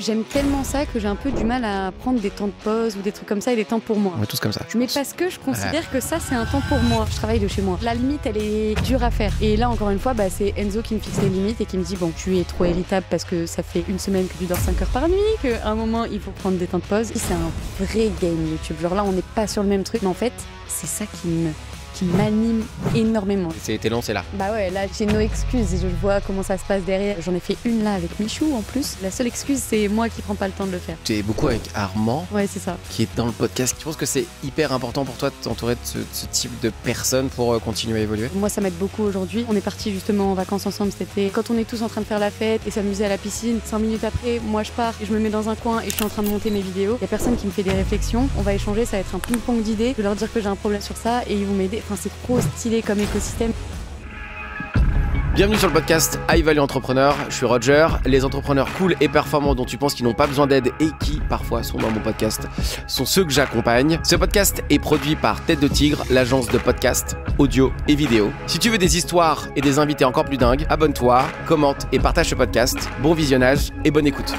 J'aime tellement ça que j'ai un peu du mal à prendre des temps de pause ou des trucs comme ça et des temps pour moi. On est tous comme ça. Mais parce que je considère que ça, c'est un temps pour moi. Je travaille de chez moi. La limite, elle est dure à faire. Et là, encore une fois, c'est Enzo qui me fixe les limites et qui me dit bon, tu es trop irritable parce que ça fait une semaine que tu dors 5 heures par nuit, qu'à un moment, il faut prendre des temps de pause. C'est un vrai game YouTube. Genre là, on n'est pas sur le même truc. Mais en fait, c'est ça qui m'anime énormément. T'es lancé là. Bah ouais, là j'ai no excuses et je vois comment ça se passe derrière. J'en ai fait une là avec Michou en plus. La seule excuse c'est moi qui prends pas le temps de le faire. Tu es beaucoup avec Armand. Ouais, c'est ça. Qui est dans le podcast. Je pense que c'est hyper important pour toi de t'entourer de ce type de personnes pour continuer à évoluer. Moi ça m'aide beaucoup aujourd'hui. On est partis justement en vacances ensemble cet été. Quand on est tous en train de faire la fête et s'amuser à la piscine, 5 minutes après, moi je pars et je me mets dans un coin et je suis en train de monter mes vidéos. Il y a personne qui me fait des réflexions. On va échanger, ça va être un ping-pong d'idées. Je vais leur dire que j'ai un problème sur ça et ils vont m'aider. Enfin c'est trop stylé comme écosystème. Bienvenue sur le podcast High Value Entrepreneur, je suis Roger. Les entrepreneurs cool et performants dont tu penses qu'ils n'ont pas besoin d'aide et qui parfois sont dans mon podcast sont ceux que j'accompagne. Ce podcast est produit par Tête de Tigre, l'agence de podcast, audio et vidéo. Si tu veux des histoires et des invités encore plus dingues, abonne-toi, commente et partage ce podcast. Bon visionnage et bonne écoute.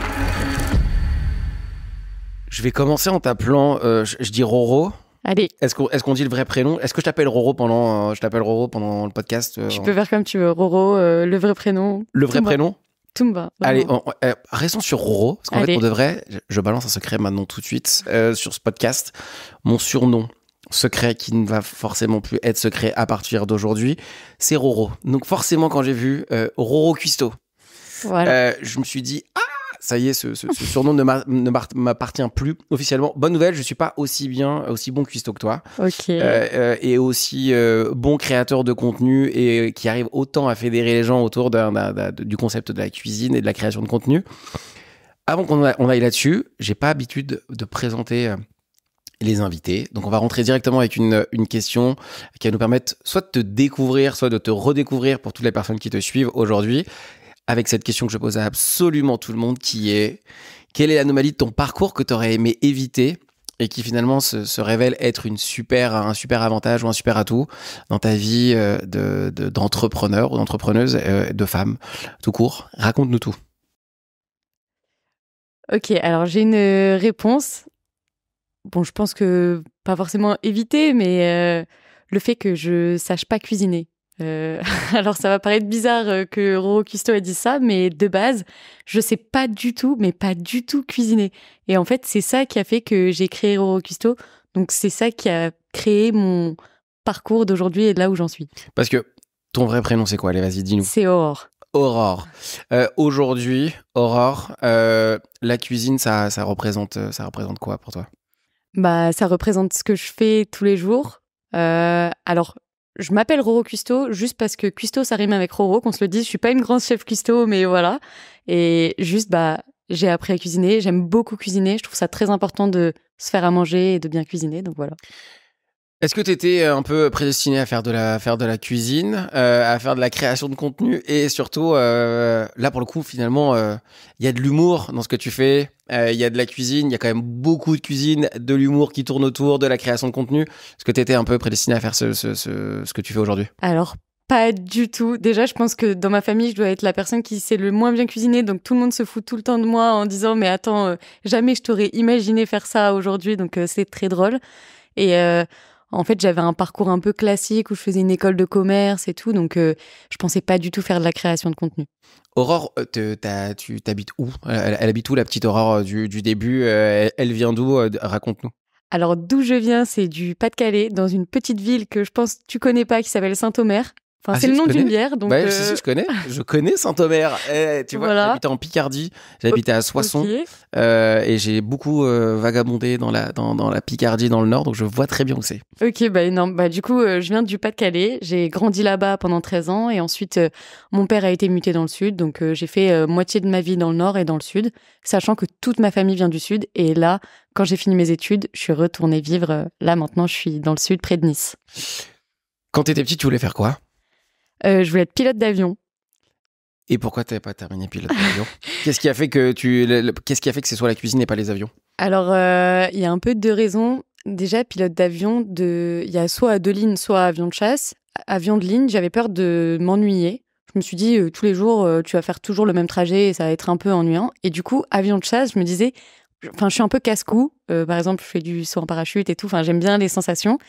Je vais commencer en t'appelant, je dis Roro. Allez. Est-ce qu'on dit le vrai prénom? Est-ce que je t'appelle Roro pendant le podcast? Tu peux faire comme tu veux. Roro, le vrai prénom. Le vrai prénom? Tumba. Allez, restons sur Roro. Parce qu'en fait, on devrait... Je balance un secret maintenant tout de suite sur ce podcast. Mon surnom secret qui ne va forcément plus être secret à partir d'aujourd'hui, c'est Roro. Donc forcément, quand j'ai vu Roro Cuisto, voilà. je me suis dit... Ça y est, ce surnom ne m'appartient plus officiellement. Bonne nouvelle, je suis pas aussi bon cuistot que toi. Ok. Et aussi bon créateur de contenu et qui arrive autant à fédérer les gens autour du concept de la cuisine et de la création de contenu. Avant qu'on aille là-dessus, j'ai pas l'habitude de présenter les invités. Donc on va rentrer directement avec une question qui va nous permettre soit de te découvrir, soit de te redécouvrir pour toutes les personnes qui te suivent aujourd'hui. Avec cette question que je pose à absolument tout le monde, qui est quelle est l'anomalie de ton parcours que tu aurais aimé éviter et qui finalement se révèle être un super avantage ou un super atout dans ta vie d'entrepreneur ou d'entrepreneuse, de femme, tout court. Raconte-nous tout. Ok, alors j'ai une réponse. Bon, je pense que pas forcément éviter, mais le fait que je sache pas cuisiner. Alors ça va paraître bizarre que Roro Cuisto ait dit ça, mais de base, je sais pas du tout, mais pas du tout cuisiner. Et en fait, c'est ça qui a fait que j'ai créé Roro Cuisto. Donc c'est ça qui a créé mon parcours d'aujourd'hui et de là où j'en suis. Parce que ton vrai prénom, c'est quoi? Allez, vas-y, dis-nous. C'est Aurore. Aurore. Aujourd'hui, Aurore, la cuisine, ça représente quoi pour toi? Ça représente ce que je fais tous les jours. Alors, je m'appelle Roro Cuisto juste parce que Cuisto, ça rime avec Roro, qu'on se le dise. Je suis pas une grande chef cuistot, mais voilà. Et juste, j'ai appris à cuisiner. J'aime beaucoup cuisiner. Je trouve ça très important de se faire à manger et de bien cuisiner. Donc voilà. Est-ce que tu étais un peu prédestiné à faire de la cuisine, à faire de la création de contenu et surtout, là pour le coup, finalement, il y a de l'humour dans ce que tu fais, il y a de la cuisine, il y a quand même beaucoup de cuisine, de l'humour qui tourne autour de la création de contenu. Est-ce que tu étais un peu prédestiné à faire ce que tu fais aujourd'hui? Alors, pas du tout. Déjà, je pense que dans ma famille, je dois être la personne qui sait le moins bien cuisiner, donc tout le monde se fout tout le temps de moi en disant « Mais attends, jamais je t'aurais imaginé faire ça aujourd'hui », donc c'est très drôle. Et en fait, j'avais un parcours un peu classique où je faisais une école de commerce et tout, donc je pensais pas du tout faire de la création de contenu. Aurore, tu t'habites où? Elle habite où, la petite Aurore du début? Elle vient d'où? Raconte-nous. Alors, d'où je viens, c'est du Pas-de-Calais, dans une petite ville que je pense que tu connais pas, qui s'appelle Saint-Omer. Enfin, c'est le nom d'une bière, donc... Si, je connais Saint-Omer. Tu vois, voilà. j'habitais en Picardie, j'habitais à Soissons, okay. Et j'ai beaucoup vagabondé dans la Picardie, dans le Nord, donc je vois très bien où c'est. Ok, énorme. Du coup, je viens du Pas-de-Calais, j'ai grandi là-bas pendant 13 ans, et ensuite, mon père a été muté dans le Sud, donc j'ai fait moitié de ma vie dans le Nord et dans le Sud, sachant que toute ma famille vient du Sud, et là, quand j'ai fini mes études, je suis retournée vivre, là maintenant, je suis dans le Sud, près de Nice. Quand t'étais petite, tu voulais faire quoi? Je voulais être pilote d'avion. Et pourquoi tu n'avais pas terminé pilote d'avion? Qu'est-ce qui a fait que ce soit la cuisine et pas les avions? Alors, il y a un peu deux raisons. Déjà, pilote d'avion, il y a soit de ligne, soit avion de chasse. Avion de ligne, j'avais peur de m'ennuyer. Je Je me suis dit, tous les jours, tu vas faire toujours le même trajet et ça va être un peu ennuyant. Et du coup, avion de chasse, je me disais, je suis un peu casse-cou. Par exemple, je fais du saut en parachute et tout. Enfin, j'aime bien les sensations.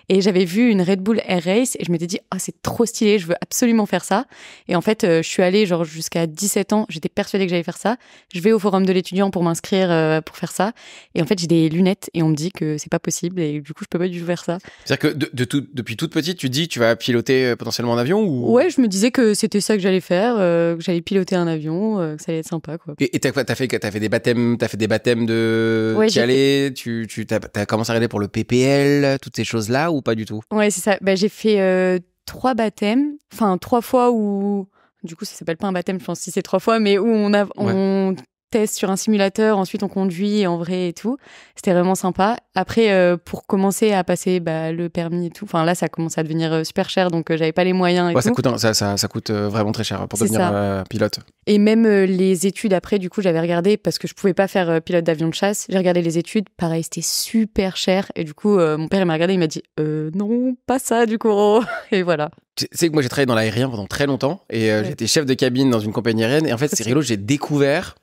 Et j'avais vu une Red Bull Air Race et je m'étais dit, c'est trop stylé, je veux absolument faire ça. Et en fait, je suis allée genre jusqu'à 17 ans. J'étais persuadée que j'allais faire ça. Je vais au forum de l'étudiant pour m'inscrire pour faire ça. Et en fait, j'ai des lunettes et on me dit que c'est pas possible. Et du coup, je peux pas du tout faire ça. C'est-à-dire que depuis toute petite, tu te dis que tu vas piloter potentiellement un avion ou... Ouais, je me disais que c'était ça que j'allais faire, que j'allais piloter un avion, que ça allait être sympa, quoi. Et t'as fait des baptêmes de... Ouais, t'y allais, t'as commencé à regarder pour le PPL, toutes ces choses-là ou pas du tout? Ouais, c'est ça. J'ai fait 3 baptêmes, enfin 3 fois où, du coup, ça s'appelle pas un baptême, je pense, si c'est 3 fois, mais où on teste sur un simulateur, ensuite on conduit en vrai et tout. C'était vraiment sympa. Après, pour commencer à passer le permis et tout, enfin là, ça commence à devenir super cher, donc j'avais pas les moyens et tout. Ça coûte vraiment très cher pour devenir pilote. Et même les études après, du coup, j'avais regardé parce que je pouvais pas faire pilote d'avion de chasse. J'ai regardé les études, pareil, c'était super cher. Et du coup, mon père il m'a regardé, il m'a dit non, pas ça, du coup. Et voilà. Tu sais que moi j'ai travaillé dans l'aérien pendant très longtemps et j'étais chef de cabine dans une compagnie aérienne. Et en fait, c'est rigolo, j'ai découvert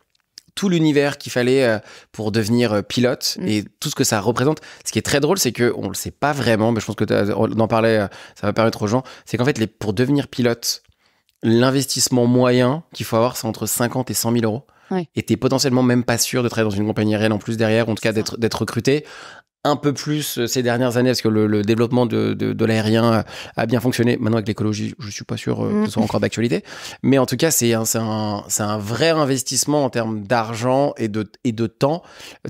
tout l'univers qu'il fallait pour devenir pilote et tout ce que ça représente. Ce qui est très drôle, c'est qu'on le sait pas vraiment, mais je pense que on en parlait, ça va permettre aux gens. C'est qu'en fait, pour devenir pilote, l'investissement moyen qu'il faut avoir, c'est entre 50 et 100 000 euros. Ouais. Et t'es potentiellement même pas sûr de travailler dans une compagnie aérienne en plus derrière, en tout cas d'être recruté. Un peu plus ces dernières années, parce que le développement de l'aérien a bien fonctionné. Maintenant, avec l'écologie, je suis pas sûr que ce soit encore d'actualité. Mais en tout cas, c'est un vrai investissement en termes d'argent et de temps.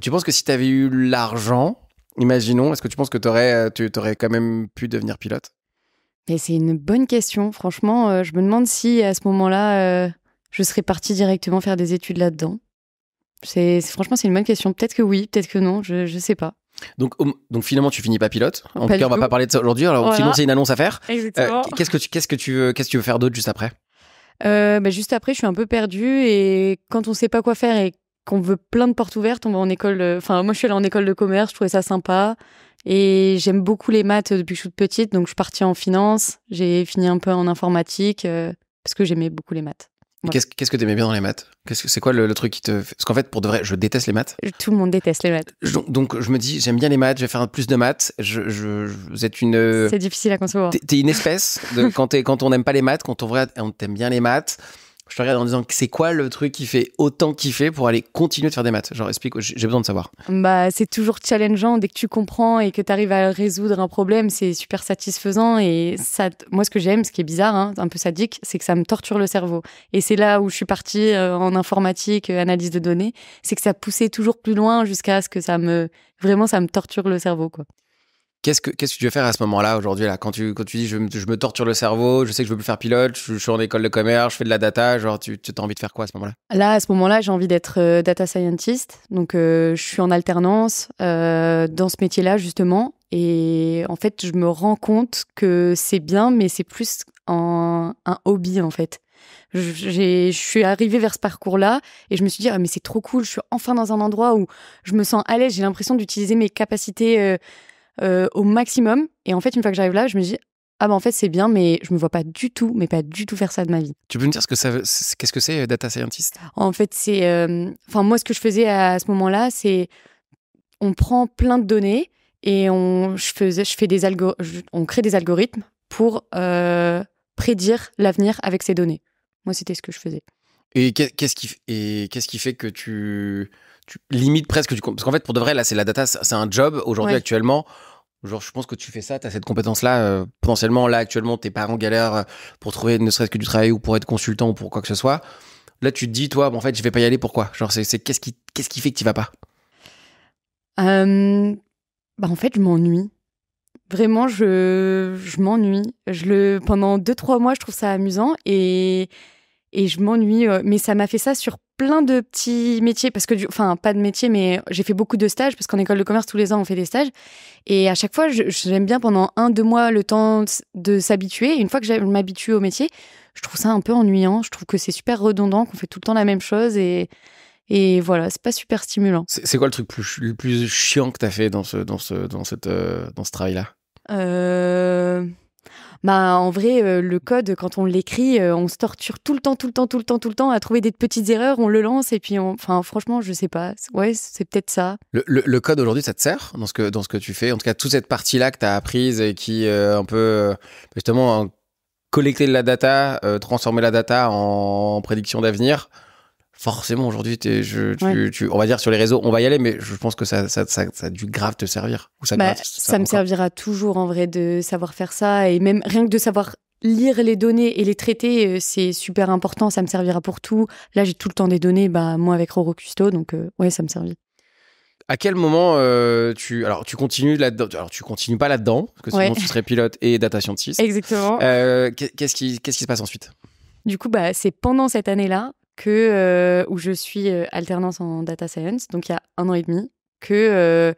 Tu penses que si tu avais eu l'argent, imaginons, est-ce que tu penses que tu aurais quand même pu devenir pilote? Et c'est une bonne question. Franchement, je me demande si à ce moment-là, je serais partie directement faire des études là-dedans. Franchement, c'est une bonne question. Peut-être que oui, peut-être que non, je sais pas. Donc finalement, tu finis pas pilote. En tout cas, on va pas parler de ça aujourd'hui. Alors, voilà. Sinon, c'est une annonce à faire. Exactement. Qu'est-ce que tu veux faire d'autre juste après? Juste après, je suis un peu perdue et quand on sait pas quoi faire et qu'on veut plein de portes ouvertes, on va en école. Enfin, moi, je suis allée en école de commerce. Je trouvais ça sympa et j'aime beaucoup les maths depuis que je suis toute petite. Donc, je suis partie en finance. J'ai fini un peu en informatique parce que j'aimais beaucoup les maths. Voilà. Qu'est-ce que t'aimais bien dans les maths? C'est quoi le truc qui te... Parce qu'en fait, pour de vrai, je déteste les maths. Tout le monde déteste les maths. Donc je me dis, j'aime bien les maths, je vais faire plus de maths. Vous êtes une... C'est difficile à concevoir. T'es une espèce de... quand on n'aime pas les maths, quand on t'aime bien les maths. Je te regarde en disant, c'est quoi le truc qui fait autant kiffer pour aller continuer de faire des maths? Genre, explique, j'ai besoin de savoir. C'est toujours challengeant. Dès que tu comprends et que tu arrives à résoudre un problème, c'est super satisfaisant. Et ça, moi, ce que j'aime, ce qui est bizarre, un peu sadique, c'est que ça me torture le cerveau. Et c'est là où je suis partie en informatique, analyse de données. C'est que ça poussait toujours plus loin jusqu'à ce que vraiment, ça me torture le cerveau, quoi. Qu'est-ce que tu veux faire à ce moment-là, aujourd'hui, là, quand tu dis je me torture le cerveau, je sais que je veux plus faire pilote, je suis en école de commerce, je fais de la data, genre tu as envie de faire quoi à ce moment-là? Là, à ce moment-là, j'ai envie d'être data scientist. Donc, je suis en alternance dans ce métier-là, justement. Et en fait, je me rends compte que c'est bien, mais c'est plus un hobby, en fait. Je suis arrivée vers ce parcours-là et je me suis dit, mais c'est trop cool, je suis enfin dans un endroit où je me sens à l'aise, j'ai l'impression d'utiliser mes capacités au maximum. Et en fait, une fois que j'arrive là, je me dis, en fait, c'est bien, mais je me vois pas du tout faire ça de ma vie. Tu peux me dire qu'est-ce que c'est data scientist? En fait, c'est, moi, ce que je faisais à ce moment-là, c'est, on prend plein de données et on crée des algorithmes pour prédire l'avenir avec ces données. Moi, c'était ce que je faisais. Et qu'est-ce qui fait que tu limites presque parce qu'en fait, pour de vrai, là, c'est la data, c'est un job aujourd'hui, actuellement. Genre, je pense que tu fais ça, tu as cette compétence-là. Potentiellement, là, actuellement, t'es pas en galère pour trouver ne serait-ce que du travail ou pour être consultant ou pour quoi que ce soit. Là, tu te dis, toi, en fait, je vais pas y aller. Pourquoi? Genre, qu'est-ce qui fait que tu vas pas? En fait, je m'ennuie. Vraiment, je m'ennuie. Pendant 2-3 mois, je trouve ça amusant et je m'ennuie. Mais ça m'a fait ça sur plein de petits métiers parce que, pas de métier, mais j'ai fait beaucoup de stages parce qu'en école de commerce, tous les ans, on fait des stages. Et à chaque fois, j'aime bien pendant 1-2 mois le temps de s'habituer. Et une fois que je m'habitue au métier, je trouve ça un peu ennuyant. Je trouve que c'est super redondant, qu'on fait tout le temps la même chose et voilà, c'est pas super stimulant. C'est quoi le truc le plus chiant que t'as fait dans ce travail-là? Bah, en vrai, le code, quand on l'écrit, on se torture tout le temps à trouver des petites erreurs, on le lance et puis enfin, franchement, je sais pas. Ouais, c'est peut-être ça. Le code aujourd'hui, ça te sert dans ce que tu fais? En tout cas, toute cette partie-là que tu as apprise et qui un peu justement collecter de la data, transformer la data en prédiction d'avenir. Forcément, aujourd'hui, on va dire sur les réseaux, on va y aller, mais je pense que ça a dû grave te servir. Ou ça me servira toujours en vrai de savoir faire ça et même rien que de savoir lire les données et les traiter, c'est super important. Ça me servira pour tout. Là, j'ai tout le temps des données, moi avec Roro Custo, donc ouais, ça me servit. À quel moment tu continues là-dedans? Alors, tu continues pas là-dedans, parce que sinon tu serais pilote et data scientist. Exactement. Qu'est-ce qui se passe ensuite? Du coup, c'est pendant cette année-là où je suis alternance en data science, donc il y a 1 an et demi, que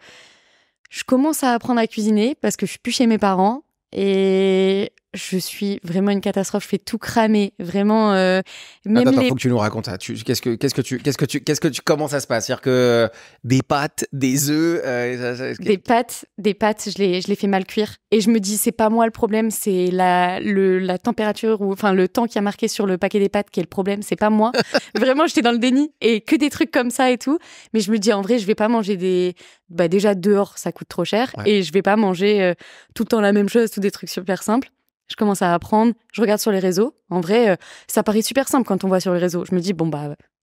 je commence à apprendre à cuisiner parce que je suis plus chez mes parents et je suis vraiment une catastrophe. Je fais tout cramer, vraiment. Même Attends, faut que tu nous racontes ça. Comment ça se passe? C'est-à-dire que des pâtes, des œufs, des pâtes, je les fais mal cuire. Et je me dis, c'est pas moi le problème, c'est la température ou enfin le temps qui a marqué sur le paquet des pâtes qui est le problème. C'est pas moi. Vraiment, j'étais dans le déni et que des trucs comme ça et tout. Mais je me dis, en vrai, je vais pas manger déjà dehors, ça coûte trop cher, et je vais pas manger tout le temps la même chose, tous des trucs super simples. Je commence à apprendre, je regarde sur les réseaux. En vrai, ça paraît super simple quand on voit sur les réseaux. Je me dis,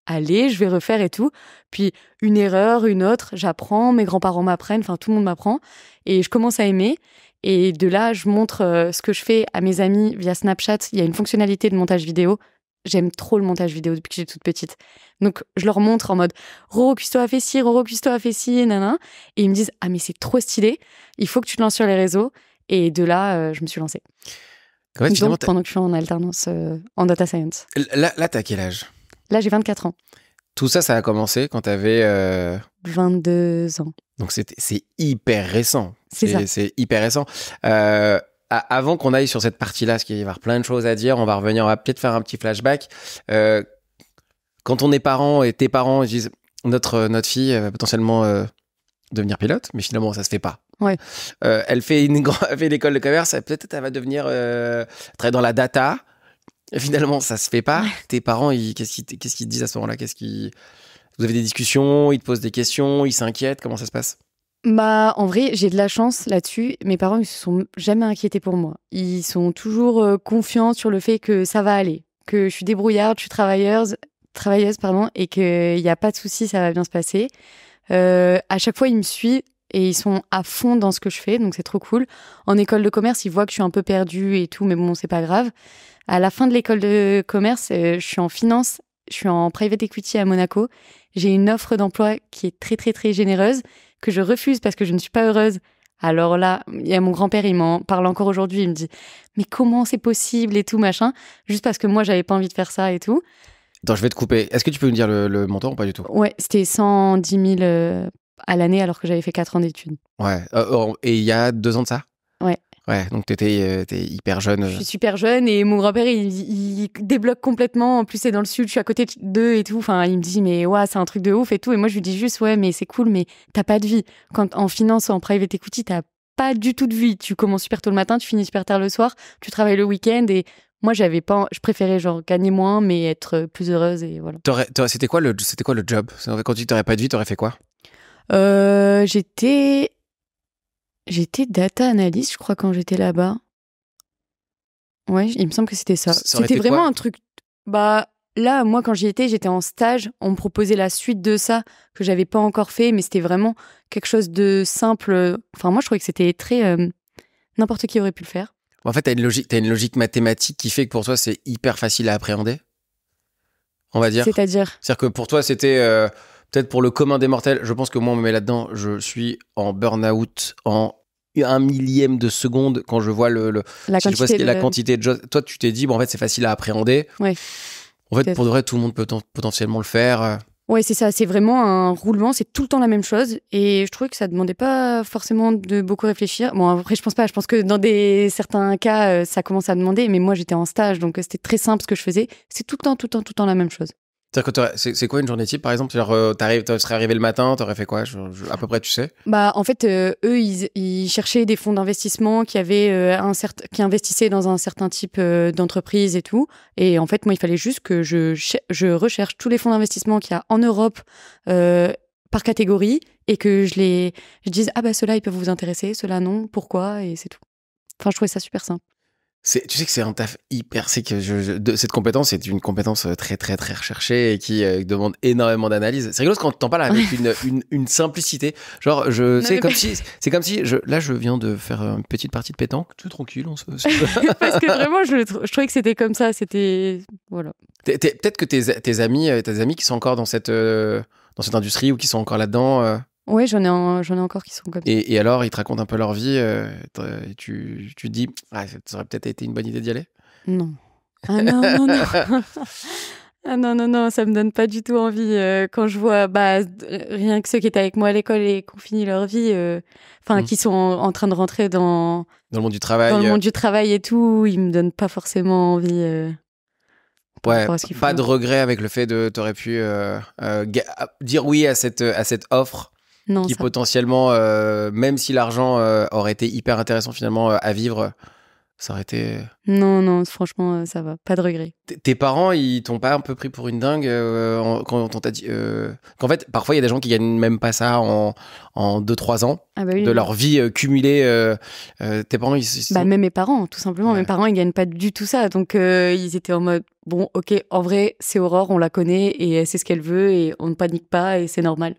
allez, je vais refaire et tout. Puis une erreur, une autre, j'apprends, mes grands-parents m'apprennent, enfin tout le monde m'apprend. Et je commence à aimer. Et de là, je montre ce que je fais à mes amis via Snapchat. Il y a une fonctionnalité de montage vidéo. J'aime trop le montage vidéo depuis que j'ai toute petite. Donc, je leur montre en mode « Roro Custo a fait ci, Roro Custo a fait ci, nanana ». Et ils me disent « Ah, mais c'est trop stylé, il faut que tu te lances sur les réseaux ». Et de là, je me suis lancée. En fait, donc, pendant que je suis en alternance en data science. Là, t'as quel âge? Là, j'ai 24 ans. Tout ça, ça a commencé quand t'avais... 22 ans. Donc, c'est hyper récent. C'est hyper récent. Avant qu'on aille sur cette partie-là, parce qu'il va y avoir plein de choses à dire, on va peut-être faire un petit flashback. Quand on est parents et tes parents disent notre fille va potentiellement devenir pilote, mais finalement ça se fait pas. Ouais. Elle fait l'école de commerce, peut-être elle va devenir très dans la data. Et finalement ça se fait pas. Ouais. Tes parents, qu'est-ce qu'ils te disent à ce moment-là? Vous avez des discussions, ils te posent des questions, ils s'inquiètent, comment ça se passe? En vrai, j'ai de la chance là-dessus. Mes parents, ils se sont jamais inquiétés pour moi. Ils sont toujours confiants sur le fait que ça va aller, que je suis débrouillarde, je suis travailleuse, et qu'il n'y a pas de souci, ça va bien se passer. À chaque fois, ils me suivent et ils sont à fond dans ce que je fais, donc c'est trop cool. En école de commerce, ils voient que je suis un peu perdue et tout, mais bon, c'est pas grave. À la fin de l'école de commerce, je suis en finance, je suis en private equity à Monaco. J'ai une offre d'emploi qui est très, très, très généreuse, que je refuse parce que je ne suis pas heureuse. Alors là, il y a mon grand-père, il m'en parle encore aujourd'hui, il me dit « Mais comment c'est possible ?» et tout, machin, juste parce que moi, j'avais pas envie de faire ça et tout. Attends, je vais te couper. Est-ce que tu peux me dire le montant ou pas du tout? Ouais, c'était 110 000 à l'année alors que j'avais fait 4 ans d'études. Ouais, et il y a 2 ans de ça? Ouais. Ouais, donc t'es hyper jeune. Je suis super jeune et mon grand-père, il débloque complètement. En plus, c'est dans le sud, je suis à côté d'eux et tout. Enfin, il me dit, mais ouais, c'est un truc de ouf et tout. Et moi, je lui dis juste, ouais, mais c'est cool, mais t'as pas de vie. Quand en finance, en private equity, t'as pas du tout de vie. Tu commences super tôt le matin, tu finis super tard le soir, tu travailles le week-end et moi, je préférais genre gagner moins, mais être plus heureuse et voilà. C'était quoi le job? Quand tu t'aurais pas de vie, t'aurais fait quoi? J'étais data analyst, je crois, quand j'étais là-bas. Ouais, il me semble que c'était ça. C'était vraiment un truc... Là, moi, quand j'y étais, j'étais en stage. On me proposait la suite de ça, que j'avais pas encore fait, mais c'était vraiment quelque chose de simple. Enfin, moi, je trouvais que c'était très... n'importe qui aurait pu le faire. En fait, t'as une logique mathématique qui fait que pour toi, c'est hyper facile à appréhender, on va dire. C'est-à-dire que pour toi, c'était... peut-être pour le commun des mortels, je pense que moi, on me met là-dedans, je suis en burn-out en 1 millième de seconde quand je vois la quantité de choses. Toi, tu t'es dit, bon, en fait, c'est facile à appréhender. Ouais. En fait, pour de vrai, tout le monde peut potentiellement le faire. Ouais, c'est ça. C'est vraiment un roulement. C'est tout le temps la même chose. Et je trouvais que ça demandait pas forcément de beaucoup réfléchir. Bon, après, je pense pas. Je pense que dans certains cas, ça commence à demander. Mais moi, j'étais en stage, donc c'était très simple ce que je faisais. C'est tout le temps la même chose. C'est-à-dire que c'est quoi une journée type, par exemple? Genre, tu serais arrivé le matin, t'aurais fait quoi? À peu près, tu sais? Bah, en fait, eux, ils cherchaient des fonds d'investissement qui avaient qui investissaient dans un certain type d'entreprise et tout. Et en fait, moi, il fallait juste que je recherche tous les fonds d'investissement qu'il y a en Europe par catégorie et que je dise, ah bah, ceux-là, ils peuvent vous intéresser, ceux-là, non, pourquoi? Et c'est tout. Enfin, je trouvais ça super simple. Tu sais que c'est un taf hyper. C'est que cette compétence, c'est une compétence très, très, très recherchée et qui demande énormément d'analyse. C'est rigolo quand t'en parles avec une simplicité. Genre, c'est comme si là, je viens de faire une petite partie de pétanque. Tout tranquille, Parce que vraiment, je trouvais que c'était comme ça. C'était. Voilà. Peut-être que tes amis qui sont encore dans cette industrie ou qui sont encore là-dedans. Ouais, j'en ai encore qui sont comme ça. Et alors, ils te racontent un peu leur vie et tu te dis, ça aurait peut-être été une bonne idée d'y aller? Non. Ah non, non, non. Ah non, non, non, ça me donne pas du tout envie. Quand je vois rien que ceux qui étaient avec moi à l'école et qui ont fini leur vie, qui sont en train de rentrer dans le monde du travail. Dans le monde du travail et tout, ils me donnent pas forcément envie. Ouais, pas de regret avec le fait t'aurais pu dire oui à cette offre. Non, qui potentiellement, même si l'argent aurait été hyper intéressant finalement à vivre, ça aurait été... Non, franchement, ça va. Pas de regret. Tes parents, ils t'ont pas un peu pris pour une dingue quand on t'a dit... qu'en fait, parfois, il y a des gens qui gagnent même pas ça en 2-3 ans de leur vie cumulée. Tes parents, même mes parents, tout simplement. Ouais. Mes parents, ils gagnent pas du tout ça. Donc, ils étaient en mode, bon, ok, en vrai, c'est Aurore, on la connaît et elle sait ce qu'elle veut et on ne panique pas et c'est normal.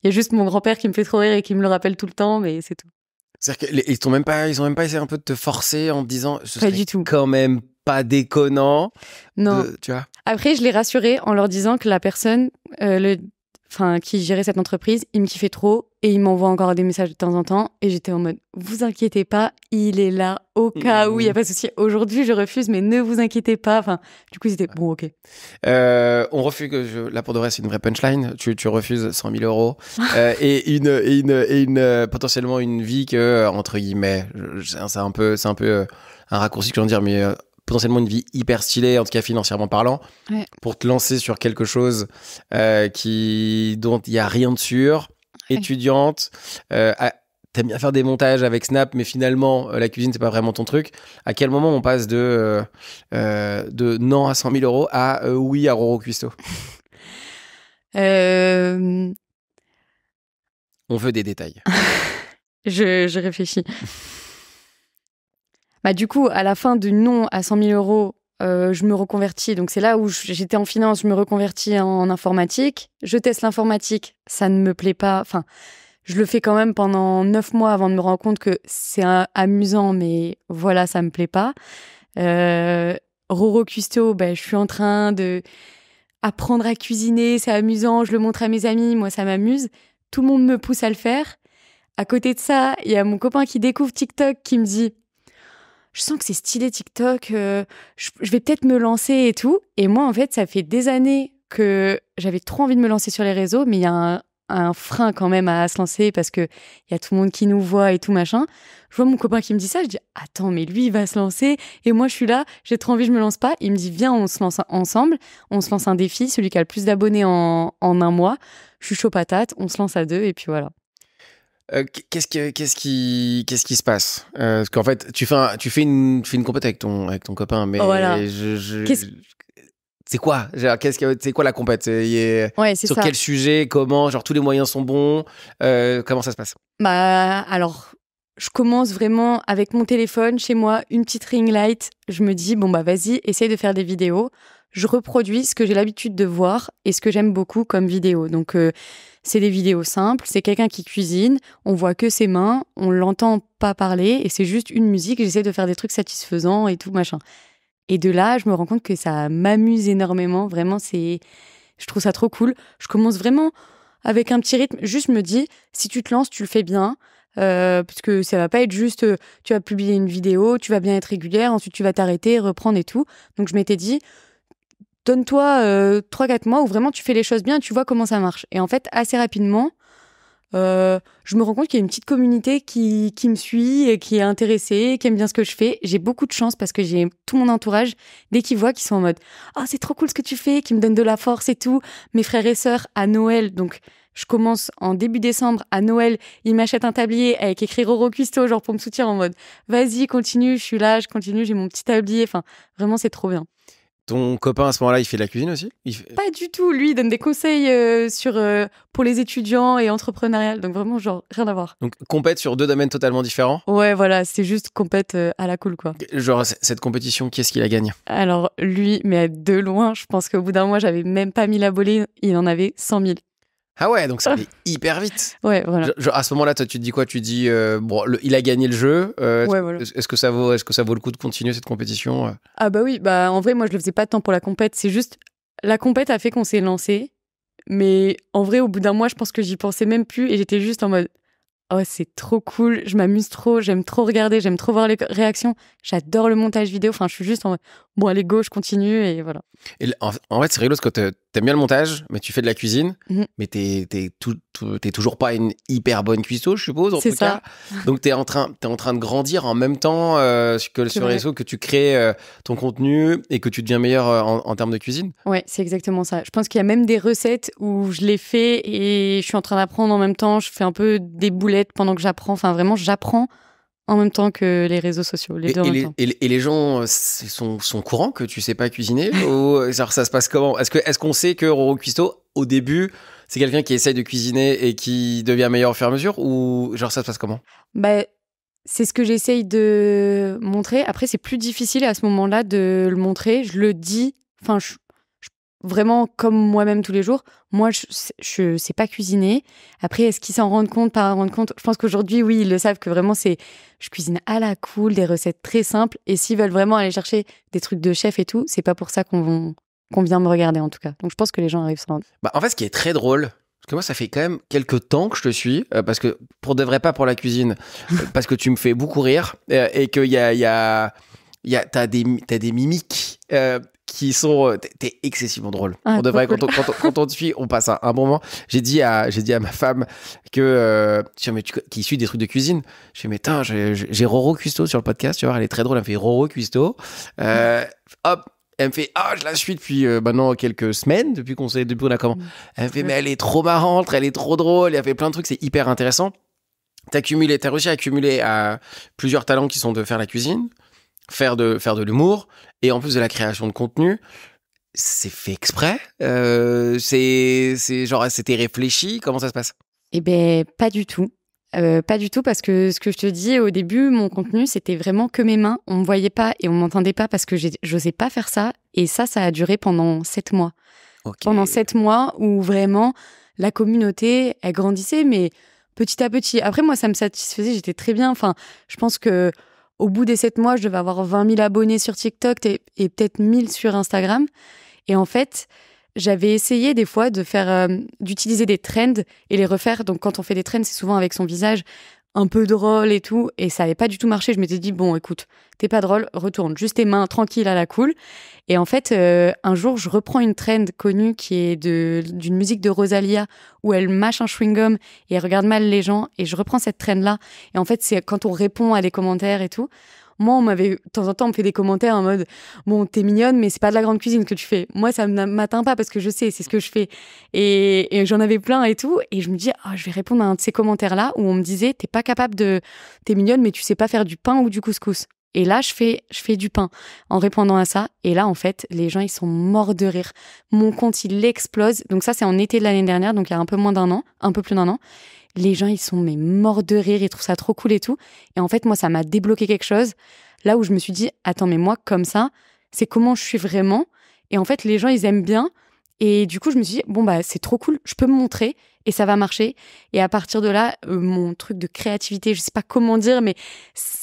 Il y a juste mon grand-père qui me fait trop rire et qui me le rappelle tout le temps, mais c'est tout. C'est-à-dire qu'ils ont même pas essayé un peu de te forcer en te disant ce pas serait du tout. Quand même pas déconnant. Non. Tu vois. Après, je l'ai rassuré en leur disant que la personne qui gérait cette entreprise, il me kiffait trop et il m'envoie encore des messages de temps en temps et j'étais en mode vous inquiétez pas, il est là au cas où, il y a pas de souci. Aujourd'hui, je refuse, mais ne vous inquiétez pas. Enfin, du coup, c'était bon, ok. On refuse là pour de vrai, c'est une vraie punchline. Tu refuses 100 000 euros et une potentiellement une vie que entre guillemets, c'est un peu un raccourci que je viens de dire, mais potentiellement une vie hyper stylée, en tout cas financièrement parlant, pour te lancer sur quelque chose dont il y a rien de sûr. Étudiante, t'aimes bien faire des montages avec Snap, mais finalement la cuisine c'est pas vraiment ton truc. À quel moment on passe de non à 100 000 euros à oui à Roro Cuisto? On veut des détails. Je réfléchis. Du coup, à la fin du non à 100 000 euros, je me reconvertis. Donc, c'est là où j'étais en finance, je me reconvertis en informatique. Je teste l'informatique, ça ne me plaît pas. Enfin, je le fais quand même pendant 9 mois avant de me rendre compte que c'est amusant, mais voilà, ça me plaît pas. Roro Cuisto, je suis en train de apprendre à cuisiner, c'est amusant, je le montre à mes amis, moi, ça m'amuse. Tout le monde me pousse à le faire. À côté de ça, il y a mon copain qui découvre TikTok qui me dit je sens que c'est stylé TikTok, je vais peut-être me lancer et tout. Et moi, en fait, ça fait des années que j'avais trop envie de me lancer sur les réseaux, mais il y a un frein quand même à se lancer parce qu'il y a tout le monde qui nous voit et tout machin. Je vois mon copain qui me dit ça, je dis attends, mais lui, il va se lancer et moi, je suis là, j'ai trop envie, je me lance pas. Il me dit viens, on se lance ensemble, on se lance un défi, celui qui a le plus d'abonnés en un mois. Je suis chaud patate, on se lance à 2 et puis voilà. Qu'est-ce qui se passe parce qu'en fait tu fais une compète avec ton copain, mais voilà. c'est quoi c'est quoi la compète sur ça. Quel sujet, comment, genre tous les moyens sont bons, comment ça se passe? Alors je commence vraiment avec mon téléphone chez moi, une petite ring light, je me dis vas-y, essaye de faire des vidéos. Je reproduis ce que j'ai l'habitude de voir et ce que j'aime beaucoup comme vidéo. Donc, c'est des vidéos simples, c'est quelqu'un qui cuisine, on voit que ses mains, on l'entend pas parler et c'est juste une musique. J'essaie de faire des trucs satisfaisants et tout, machin. Et de là, je me rends compte que ça m'amuse énormément. Vraiment, je trouve ça trop cool. Je commence vraiment avec un petit rythme. Juste, je me dis, si tu te lances, tu le fais bien. Parce que ça va pas être juste tu vas publier une vidéo, tu vas bien être régulière, ensuite tu vas t'arrêter, reprendre et tout. Donc, je m'étais dit donne-toi 3-4 mois où vraiment tu fais les choses bien et tu vois comment ça marche. Et en fait, assez rapidement, je me rends compte qu'il y a une petite communauté qui me suit, et qui est intéressée, qui aime bien ce que je fais. J'ai beaucoup de chance parce que j'ai tout mon entourage, dès qu'ils voient, qu'ils sont en mode « Ah, c'est trop cool ce que tu fais », qui me donnent de la force et tout. Mes frères et sœurs, à Noël, donc je commence en début décembre, à Noël, ils m'achètent un tablier avec écrit Roro Cuisto, genre pour me soutenir en mode « Vas-y, continue, je suis là, je continue, j'ai mon petit tablier ». Enfin, vraiment, c'est trop bien. Ton copain, à ce moment-là, il fait de la cuisine aussi? Pas du tout. Lui, il donne des conseils pour les étudiants et entrepreneurial. Donc vraiment, genre, rien à voir. Donc, compète sur 2 domaines totalement différents? Ouais, voilà, c'est juste compète à la cool, quoi. Genre, cette compétition, qui est-ce qui la gagne? Alors, lui, mais de loin, je pense qu'au bout d'un mois, j'avais même pas 1000 abonnés. Il en avait 100 000. Ah ouais, donc ça allait hyper vite. Ouais, voilà. Genre, à ce moment-là, toi, tu te dis quoi? Tu te dis, bon, il a gagné le jeu. Ouais, voilà. Est-ce que ça vaut le coup de continuer cette compétition? Ah bah oui, bah en vrai, moi, je le faisais pas tant pour la compète. C'est juste, la compète a fait qu'on s'est lancé. Mais en vrai, au bout d'un mois, je pense que j'y pensais même plus. Et j'étais juste en mode, oh, c'est trop cool, je m'amuse trop, j'aime trop regarder, j'aime trop voir les réactions. J'adore le montage vidéo. Enfin, je suis juste en mode, bon, allez, go, je continue et voilà. Et en fait, c'est rigolo parce que t'aimes bien le montage, mais tu fais de la cuisine, mais t'es toujours pas une hyper bonne cuistot, je suppose, en tout cas. Donc, t'es en train de grandir en même temps que sur les réseaux, que tu crées ton contenu et que tu deviens meilleur en termes de cuisine. Ouais, c'est exactement ça. Je pense qu'il y a même des recettes où je les fais et je suis en train d'apprendre en même temps. Je fais un peu des boulettes pendant que j'apprends. Enfin, vraiment, j'apprends en même temps que les réseaux sociaux, les deux en même temps. Et les gens sont courants que tu sais pas cuisiner ou ça se passe comment? Est-ce qu'on sait que Roro Cuisto, au début, c'est quelqu'un qui essaye de cuisiner et qui devient meilleur au fur et à mesure, ou genre ça se passe comment? Bah, c'est ce que j'essaye de montrer. Après, c'est plus difficile à ce moment-là de le montrer. Je le dis, enfin, vraiment comme moi-même tous les jours. Moi, je sais pas cuisiner. Après, est-ce qu'ils s'en rendent compte, pas en rendent compte? Je pense qu'aujourd'hui, oui, ils le savent que vraiment, je cuisine à la cool, des recettes très simples. Et s'ils veulent vraiment aller chercher des trucs de chef et tout, c'est pas pour ça qu'on vient me regarder, en tout cas. Donc, je pense que les gens arrivent à s'en rendre. Bah, en fait, ce qui est très drôle, parce que moi, ça fait quand même quelques temps que je te suis, parce que pour de vrai, pas pour la cuisine, parce que tu me fais beaucoup rire, et qu'il t'as des mimiques qui sont... T'es excessivement drôle. Ah, pour de vrai, cool. quand on te suit, on passe un bon moment. J'ai dit à ma femme que... qui suit des trucs de cuisine. Je fais, mais j'ai Roro Cuisto sur le podcast, tu vois, elle est très drôle. Elle me fait Roro Cuisto. Hop, elle me fait, je la suis depuis maintenant quelques semaines, depuis qu'on a commencé. Elle me fait, mais elle est trop marrante, elle est trop drôle, elle a fait plein de trucs, c'est hyper intéressant. T'as réussi à accumuler plusieurs talents qui sont de faire la cuisine, faire de l'humour, et en plus de la création de contenu. C'est fait exprès? C'est genre, c'était réfléchi? Comment ça se passe? Eh ben, pas du tout. Pas du tout, parce que ce que je te dis au début, mon contenu, c'était vraiment que mes mains. On me voyait pas et on m'entendait pas parce que j'osais pas faire ça. Et ça a duré pendant 7 mois. Okay. Pendant 7 mois où vraiment la communauté, elle grandissait, mais petit à petit. Après, moi, ça me satisfaisait, j'étais très bien. Enfin, je pense que au bout des 7 mois, je devais avoir 20 000 abonnés sur TikTok et peut-être 1000 sur Instagram. Et en fait, j'avais essayé des fois d'utiliser des trends et les refaire. Donc, quand on fait des trends, c'est souvent avec son visage un peu drôle et tout. Et ça n'avait pas du tout marché. Je m'étais dit, bon, écoute, t'es pas drôle, retourne. Juste tes mains tranquilles à la cool. Et en fait, un jour, je reprends une trend connue qui est d'une musique de Rosalia où elle mâche un chewing-gum et elle regarde mal les gens. Et je reprends cette trend-là. Et en fait, c'est quand on répond à des commentaires et tout. Moi, de temps en temps, on me fait des commentaires en mode « Bon, t'es mignonne, mais c'est pas de la grande cuisine que tu fais. » Moi, ça ne m'atteint pas parce que je sais, c'est ce que je fais. Et j'en avais plein et tout. Et je me dis « je vais répondre à un de ces commentaires-là où on me disait « T'es mignonne, mais tu sais pas faire du pain ou du couscous. » Et là, je fais du pain en répondant à ça. Et là, en fait, les gens, ils sont morts de rire. Mon compte, il explose. Donc ça, c'est en été de l'année dernière, donc il y a un peu plus d'un an. Les gens, ils sont morts de rire, ils trouvent ça trop cool et tout. Et en fait, moi, ça m'a débloqué quelque chose. Là où je me suis dit, attends, mais moi, comme ça, c'est comment je suis vraiment. Et en fait, les gens, ils aiment bien. Et du coup, je me suis dit, bon, bah, c'est trop cool, je peux me montrer et ça va marcher. Et à partir de là, mon truc de créativité, je sais pas comment dire, mais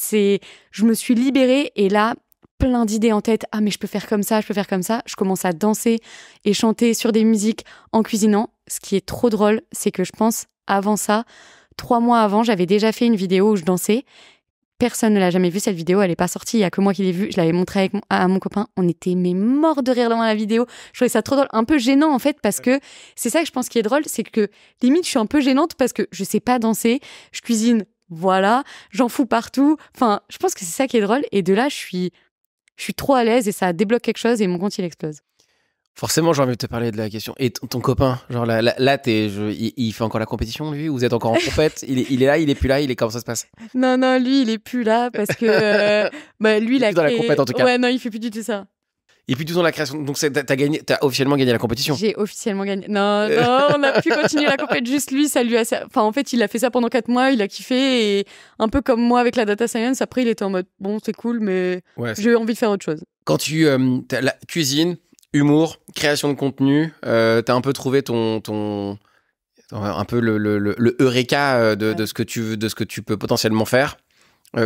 je me suis libérée et là, plein d'idées en tête. Ah, mais je peux faire comme ça, je peux faire comme ça. Je commence à danser et chanter sur des musiques en cuisinant. Ce qui est trop drôle, c'est que je pense, avant ça, 3 mois avant, j'avais déjà fait une vidéo où je dansais. personne ne l'a jamais vue cette vidéo, elle est pas sortie, il y a que moi qui l'ai vue, je l'avais montrée à mon copain, on était mais morts de rire devant la vidéo. Je trouvais ça trop drôle, un peu gênant en fait parce que c'est ça que je pense qui est drôle, c'est que limite je suis un peu gênante parce que je sais pas danser, je cuisine, voilà, j'en fous partout. Enfin, je pense que c'est ça qui est drôle et de là je suis trop à l'aise et ça débloque quelque chose et mon compte il explose. Forcément, j'ai envie de te parler de la question. Et ton copain, genre là, il fait encore la compétition, lui? Vous êtes encore en compète? Il est là, il est plus là, comment ça se passe? Non, lui, il est plus là parce que lui, il est plus dans la compète en tout cas. Ouais, non, il fait plus du tout ça. Et puis tout dans la création. Donc t'as officiellement gagné la compétition. J'ai officiellement gagné. Non, on a pu continuer la compétition. Juste lui, ça lui a. Enfin, en fait, il a fait ça pendant 4 mois, il a kiffé et un peu comme moi avec la data science. Après, il était en mode bon, c'est cool, mais j'ai envie de faire autre chose. Quand tu t'as la cuisine, humour, création de contenu, t'as un peu trouvé un peu le eureka de ce que tu peux potentiellement faire.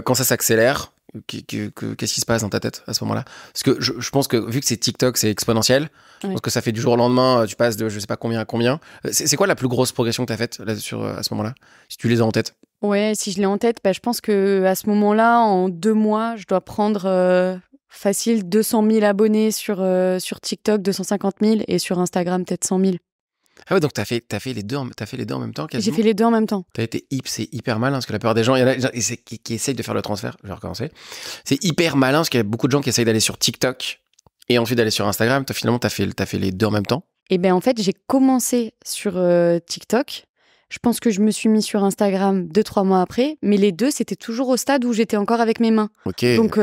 Quand ça s'accélère, qu'est-ce qui se passe dans ta tête à ce moment-là? Parce que je pense que vu que c'est TikTok, c'est exponentiel. Je pense que ça fait du jour au lendemain, tu passes de je sais pas combien à combien. C'est quoi la plus grosse progression que tu as faite là, à ce moment-là, si tu les as en tête? Ouais, si je l'ai en tête, je pense que à ce moment-là, en 2 mois, je dois prendre facile 200 000 abonnés sur TikTok, 250 000 et sur Instagram, peut-être 100 000. Ah ouais, donc t'as fait les deux en même temps, quasiment. J'ai fait les deux en même temps. C'est hyper malin, parce que la plupart des gens, il y en a qui essayent de faire le transfert. Je vais recommencer. C'est hyper malin, parce qu'il y a beaucoup de gens qui essayent d'aller sur TikTok et ensuite d'aller sur Instagram. Toi, finalement, t'as fait les deux en même temps. Et en fait, j'ai commencé sur TikTok. Je pense que je me suis mis sur Instagram 2-3 mois après, mais les deux, c'était toujours au stade où j'étais encore avec mes mains. Okay. Donc,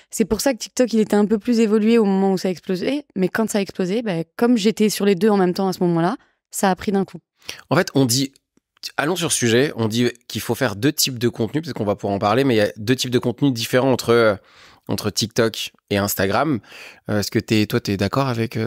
c'est pour ça que TikTok, il était un peu plus évolué au moment où ça a explosé. Mais quand ça a explosé, comme j'étais sur les deux en même temps à ce moment-là, ça a pris d'un coup. En fait, on dit, allons sur ce sujet, on dit qu'il faut faire 2 types de contenus, peut-être qu'on va pouvoir en parler, mais il y a 2 types de contenus différents entre TikTok et Instagram. Est-ce que t'es d'accord avec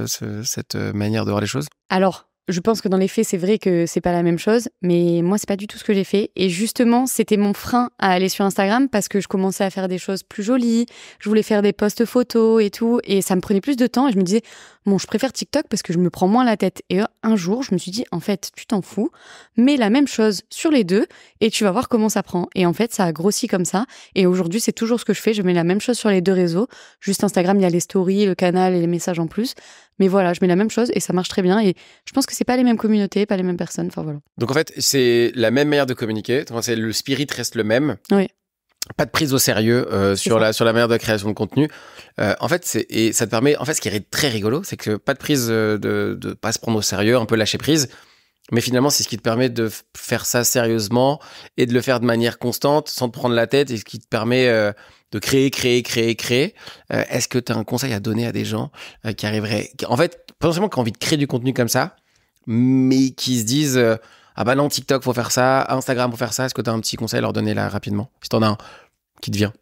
cette manière de voir les choses? Alors, je pense que dans les faits, c'est vrai que c'est pas la même chose, mais moi, c'est pas du tout ce que j'ai fait. Et justement, c'était mon frein à aller sur Instagram parce que je commençais à faire des choses plus jolies, je voulais faire des posts photos et tout, et ça me prenait plus de temps. Et je me disais, bon, je préfère TikTok parce que je me prends moins la tête. Et un jour, je me suis dit, en fait, tu t'en fous, mets la même chose sur les deux et tu vas voir comment ça prend. Et en fait, ça a grossi comme ça. Et aujourd'hui, c'est toujours ce que je fais. Je mets la même chose sur les deux réseaux. Juste Instagram, il y a les stories, le canal et les messages en plus. Mais voilà, je mets la même chose et ça marche très bien. Et je pense que c'est pas les mêmes communautés, pas les mêmes personnes. Enfin voilà. Donc en fait, c'est la même manière de communiquer. Le spirit reste le même. Oui. Pas de prise au sérieux sur la manière de création de contenu. En fait, et ça te permet. En fait, ce qui est très rigolo, c'est que pas de prise de pas se prendre au sérieux, un peu lâcher prise. Mais finalement, c'est ce qui te permet de faire ça sérieusement et de le faire de manière constante, sans te prendre la tête, et ce qui te permet de créer. Est-ce que tu as un conseil à donner à des gens qui arriveraient, en fait, potentiellement qui ont envie de créer du contenu comme ça, mais qui se disent ah bah non, TikTok, faut faire ça, Instagram, faut faire ça. Est-ce que tu as un petit conseil à leur donner là rapidement, si t'en as un qui te vient?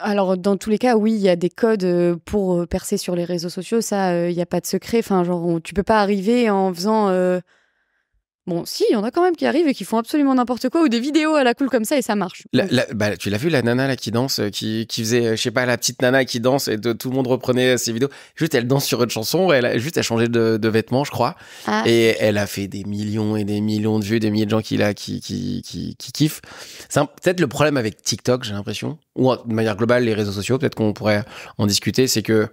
Alors, dans tous les cas, oui, il y a des codes pour percer sur les réseaux sociaux. Ça, il n'y a pas de secret. Enfin, genre, tu peux pas arriver en faisant... Bon, si, il y en a quand même qui arrivent et qui font absolument n'importe quoi ou des vidéos à la cool comme ça et ça marche. Tu l'as vu, la nana là qui danse, qui faisait, je sais pas, la petite nana qui danse et tout le monde reprenait ses vidéos. Juste, elle danse sur une chanson, elle changé de vêtements, je crois. Ah. Et elle a fait des millions et des millions de vues, des milliers de gens qui kiffent. C'est peut-être le problème avec TikTok, j'ai l'impression, ou de manière globale, les réseaux sociaux, peut-être qu'on pourrait en discuter, c'est que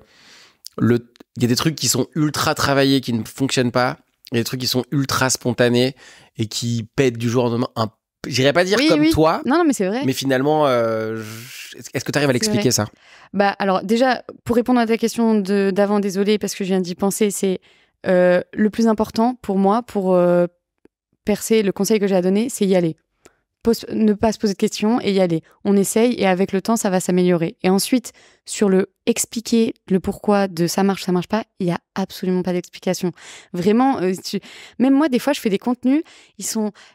il y a des trucs qui sont ultra travaillés, qui ne fonctionnent pas. Il y a des trucs qui sont ultra spontanés et qui pètent du jour au lendemain. J'irais pas dire comme toi. Non, mais c'est vrai. Mais finalement, est-ce que tu arrives à l'expliquer ça? Alors déjà, pour répondre à ta question d'avant, désolé parce que je viens d'y penser, c'est le plus important pour moi, pour percer, le conseil que j'ai à donner, c'est y aller. Ne pas se poser de questions et y aller. On essaye et avec le temps, ça va s'améliorer. Et ensuite, sur le expliquer le pourquoi de ça marche pas, il n'y a absolument pas d'explication. Vraiment, même moi, des fois, je fais des contenus, je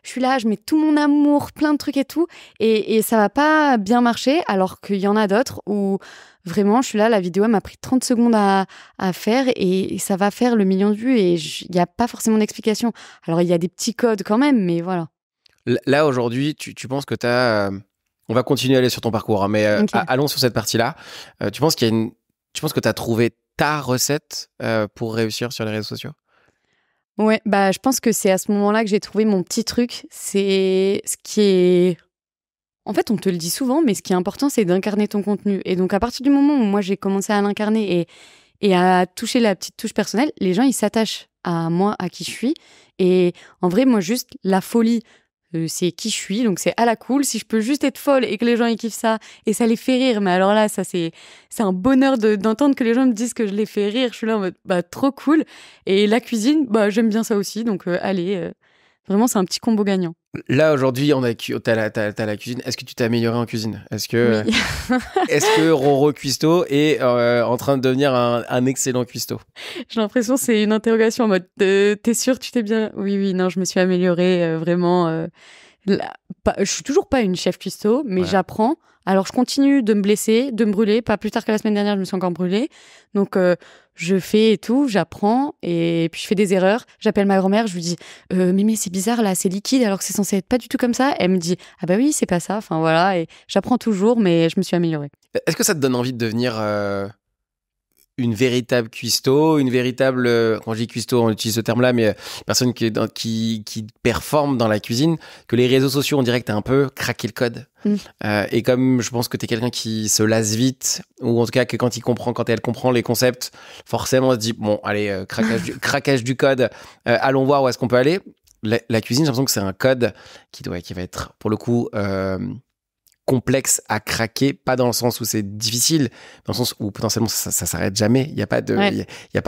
suis là, je mets tout mon amour, plein de trucs et tout, et ça va pas bien marcher, alors qu'il y en a d'autres où vraiment, je suis là, la vidéo, elle m'a pris 30 secondes à faire et ça va faire le million de vues et il n'y a pas forcément d'explication. Alors, il y a des petits codes quand même, mais voilà. Là, aujourd'hui, tu penses que tu as... on va continuer à aller sur ton parcours, hein, mais okay. Allons sur cette partie-là. Tu penses que tu as trouvé ta recette pour réussir sur les réseaux sociaux? Ouais, je pense que c'est à ce moment-là que j'ai trouvé mon petit truc. C'est ce qui est en fait, on te le dit souvent, mais ce qui est important, c'est d'incarner ton contenu. Et donc, à partir du moment où moi, j'ai commencé à l'incarner et à toucher la petite touche personnelle, les gens, ils s'attachent à moi, à qui je suis. Et en vrai, moi, juste la folie, c'est qui je suis. Donc, c'est à la cool. Si je peux juste être folle et que les gens, ils kiffent ça et ça les fait rire. Mais alors là, ça, c'est un bonheur d'entendre que les gens me disent que je les fais rire. Je suis là en mode, trop cool. Et la cuisine, j'aime bien ça aussi. Donc, allez, vraiment, c'est un petit combo gagnant. Là, aujourd'hui, t'as la cuisine. Est-ce que tu t'es amélioré en cuisine? Est-ce que, Oui. est-ce que Roro Cuisto est en train de devenir un excellent cuistot? J'ai l'impression que c'est une interrogation en mode t'es sûr, tu t'es bien. Oui, non, je me suis améliorée vraiment. Je suis toujours pas une chef cuistot, mais Ouais. j'apprends. Alors, je continue de me blesser, de me brûler. Pas plus tard que la semaine dernière, je me suis encore brûlée. Donc, je fais et tout, j'apprends. Et puis, je fais des erreurs. J'appelle ma grand-mère, je lui dis mais c'est bizarre, là, c'est liquide, alors que c'est censé être pas du tout comme ça. Elle me dit ah bah oui, c'est pas ça. Enfin, voilà. Et j'apprends toujours, mais je me suis améliorée. Est-ce que ça te donne envie de devenir une véritable cuistot, une véritable, quand je dis cuistot, on utilise ce terme-là, mais personne qui performe dans la cuisine, que les réseaux sociaux, on dirait que t'as un peu craqué le code. Et comme je pense que t'es quelqu'un qui se lasse vite, ou en tout cas que quand elle comprend les concepts, forcément on se dit, bon, allez, craquage du code, allons voir où est-ce qu'on peut aller. La cuisine, j'ai l'impression que c'est un code qui va être, pour le coup, complexe à craquer, pas dans le sens où c'est difficile, dans le sens où potentiellement ça s'arrête jamais. Il y a pas de, il y a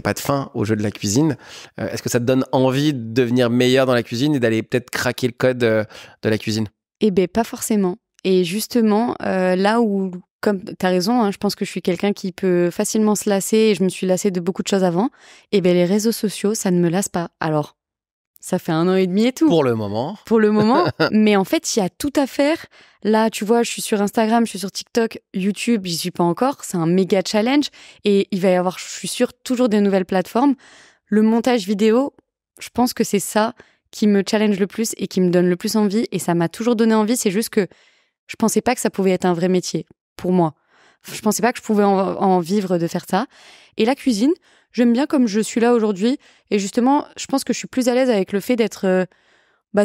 pas de fin au jeu de la cuisine. Est-ce que ça te donne envie de devenir meilleur dans la cuisine et d'aller peut-être craquer le code de la cuisine? Eh ben pas forcément. Et justement, là où, comme t'as raison, hein, je pense que je suis quelqu'un qui peut facilement se lasser et je me suis lassée de beaucoup de choses avant. Eh ben les réseaux sociaux, ça ne me lasse pas. Alors, ça fait 1 an et demi et tout. Pour le moment. Mais en fait, il y a tout à faire. Là, tu vois, je suis sur Instagram, je suis sur TikTok, YouTube, j'y suis pas encore. C'est un méga challenge. Et il va y avoir, je suis sûre, toujours des nouvelles plateformes. Le montage vidéo, je pense que c'est ça qui me challenge le plus et qui me donne le plus envie. Et ça m'a toujours donné envie. C'est juste que je pensais pas que ça pouvait être un vrai métier pour moi. Je pensais pas que je pouvais en vivre de faire ça. Et la cuisine, j'aime bien comme je suis là aujourd'hui. Et justement, je pense que je suis plus à l'aise avec le fait d'être...